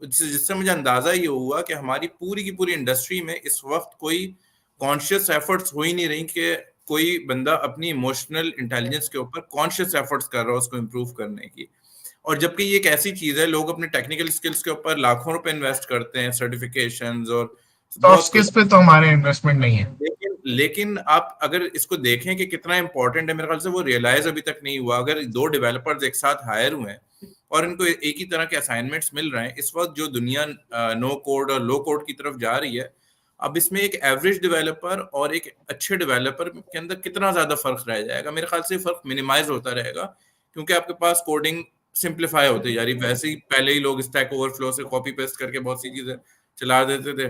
जिससे मुझे अंदाजा ये हुआ कि हमारी पूरी की पूरी इंडस्ट्री में इस वक्त कोई कॉन्शियस एफर्ट्स हो ही नहीं रही कि कोई बंदा अपनी इमोशनल इंटेलिजेंस के ऊपर कॉन्शियस एफर्ट्स कर रहा है उसको इम्प्रूव करने की. और जबकि ये एक ऐसी चीज है, लोग अपने टेक्निकल स्किल्स के ऊपर लाखों रुपए इन्वेस्ट करते हैं, सर्टिफिकेशंस और सॉफ्ट बहुत स्किल्स कुछ. पे तो हमारे इन्वेस्टमेंट नहीं है. लेकिन आप अगर इसको देखें कि कितना इंपॉर्टेंट है, मेरे ख्याल से वो रियलाइज अभी तक नहीं हुआ. अगर 2 डेवलपर्स एक साथ हायर हुए हैं और इनको एक ही तरह के असाइनमेंट्स मिल रहे हैं, इस वक्त जो दुनिया नो कोड और लो कोड की तरफ जा रही है, अब इसमें एक एवरेज डेवलपर और एक अच्छे डेवलपर के अंदर कितना ज्यादा फर्क रह जाएगा. मेरे ख्याल से फर्क मिनिमाइज होता रहेगा, क्योंकि आपके पास कोडिंग सिंप्लीफाई होती जा रही. वैसे ही पहले ही लोग स्टैक ओवरफ्लो से कॉपी पेस्ट करके बहुत सी चीजें चला देते थे,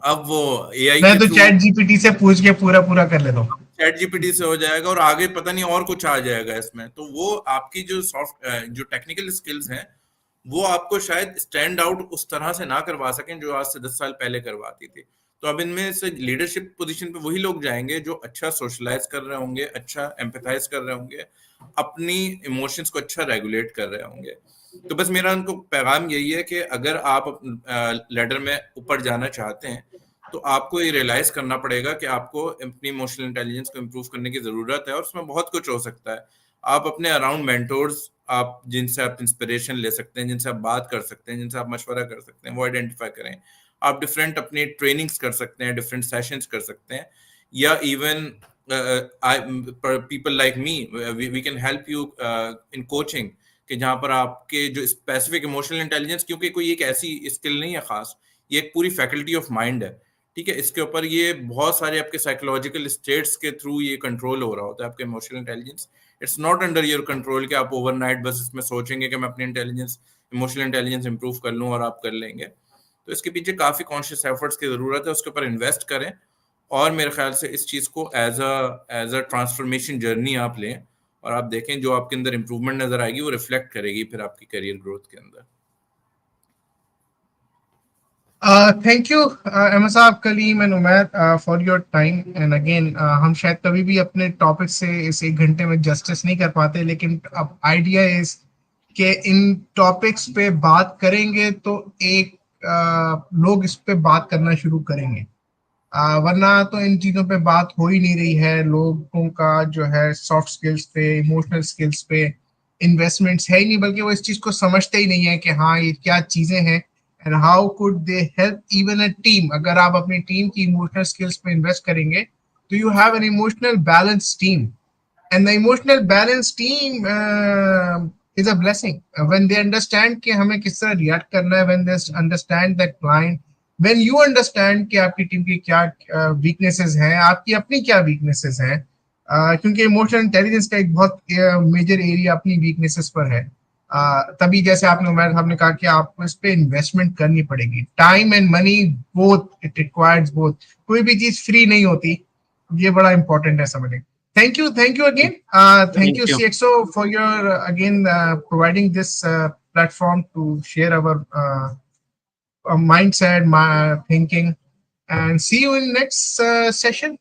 अब वो एआई मैं के तो थ्रू चैट जीपीटी से पूछ के पूरा पूरा कर लेता हूँ. चैट जीपीटी से हो जाएगा और आगे पता नहीं और कुछ आ जाएगा इसमें. तो वो आपकी जो जो टेक्निकल स्किल्स हैं, वो आपको शायद स्टैंड आउट उस तरह से ना करवा सकें जो आज से 10 साल पहले करवाती थी. तो अब इनमें से लीडरशिप पोजीशन पे वही लोग जाएंगे जो अच्छा सोशलाइज कर रहे होंगे, अच्छा एम्पैथाइज कर रहे होंगे, अपनी इमोशंस को अच्छा रेगुलेट कर रहे होंगे. तो बस मेरा उनको पैगाम यही है कि अगर आप लेडर में ऊपर जाना चाहते हैं, तो आपको ये रियलाइज करना पड़ेगा कि आपको अपनी इमोशनल इंटेलिजेंस को इम्प्रूव करने की जरूरत है, और उसमें बहुत कुछ हो सकता है. आप अपने अराउंड मेंटोर्स, आप जिनसे आप इंस्पिरेशन ले सकते हैं, जिनसे आप बात कर सकते हैं, जिनसे आप मशवरा कर सकते हैं, वो आइडेंटिफाई करें. आप डिफरेंट अपनी ट्रेनिंग्स कर सकते हैं, डिफरेंट सेशंस कर सकते हैं, या even people like me, we can help you in coaching, कि जहाँ पर आपके जो स्पेसिफिक इमोशनल इंटेलिजेंस, क्योंकि कोई एक ऐसी स्किल नहीं है खास, ये एक पूरी फैकल्टी ऑफ माइंड है. ठीक है, इसके ऊपर ये बहुत सारे आपके साइकोलॉजिकल स्टेट्स के थ्रू ये कंट्रोल हो रहा होता है आपका emotional intelligence. It's not under your control कि आप ओवरनाइट बस इसमें सोचेंगे कि मैं अपनी इमोशनल इंटेलिजेंस इंप्रूव कर लूं और आप कर लेंगे. तो इसके पीछे काफी कॉन्शियस एफर्ट्स की जरूरत है, उसके ऊपर इन्वेस्ट करें, और मेरे ख्याल से इस चीज को एज अ ट्रांसफॉर्मेशन जर्नी आप लें, और आप देखें जो आपके अंदर इंप्रूवमेंट नजर आएगी वो रिफ्लेक्ट करेगी फिर आपकी करियर ग्रोथ के अंदर. थैंक यू अहमद साहब, Kaleem and Umair, for your time. And again हम शायद कभी भी अपने टॉपिक से इस 1 घंटे में जस्टिस नहीं कर पाते, लेकिन अब आइडिया इज कि इन टॉपिक्स पे बात करेंगे तो एक लोग इस पे बात करना शुरू करेंगे. वरना तो इन चीज़ों पे बात हो ही नहीं रही है. लोगों का जो है सॉफ्ट स्किल्स पे, इमोशनल स्किल्स पे इन्वेस्टमेंट्स है ही नहीं, बल्कि वो इस चीज़ को समझते ही नहीं है कि हाँ ये क्या चीज़ें हैं and how could they help even a team. अगर आप अपनी टीम की इमोशनल स्किल्स पे इन्वेस्ट करेंगे तो you have an emotional balance team, and the emotional balanced team is a blessing when they understand कि हमें किस तरह react करना है, when they understand the client, when you understand कि आपकी टीम की क्या weaknesses हैं, आपकी अपनी क्या weaknesses हैं, क्योंकि इमोशनल इंटेलिजेंस का एक बहुत मेजर एरिया अपनी वीकनेसेस पर है. तभी जैसे आपने उमैर साहब ने कहा कि आपको इस पे इन्वेस्टमेंट करनी पड़ेगी, time and money both, it requires both. कोई भी चीज फ्री नहीं होती, ये बड़ा इंपॉर्टेंट है समझने. Thank you again. Thank Thank you, you. CxO, for your again providing this platform to share our mindset, my thinking, and see you in next session.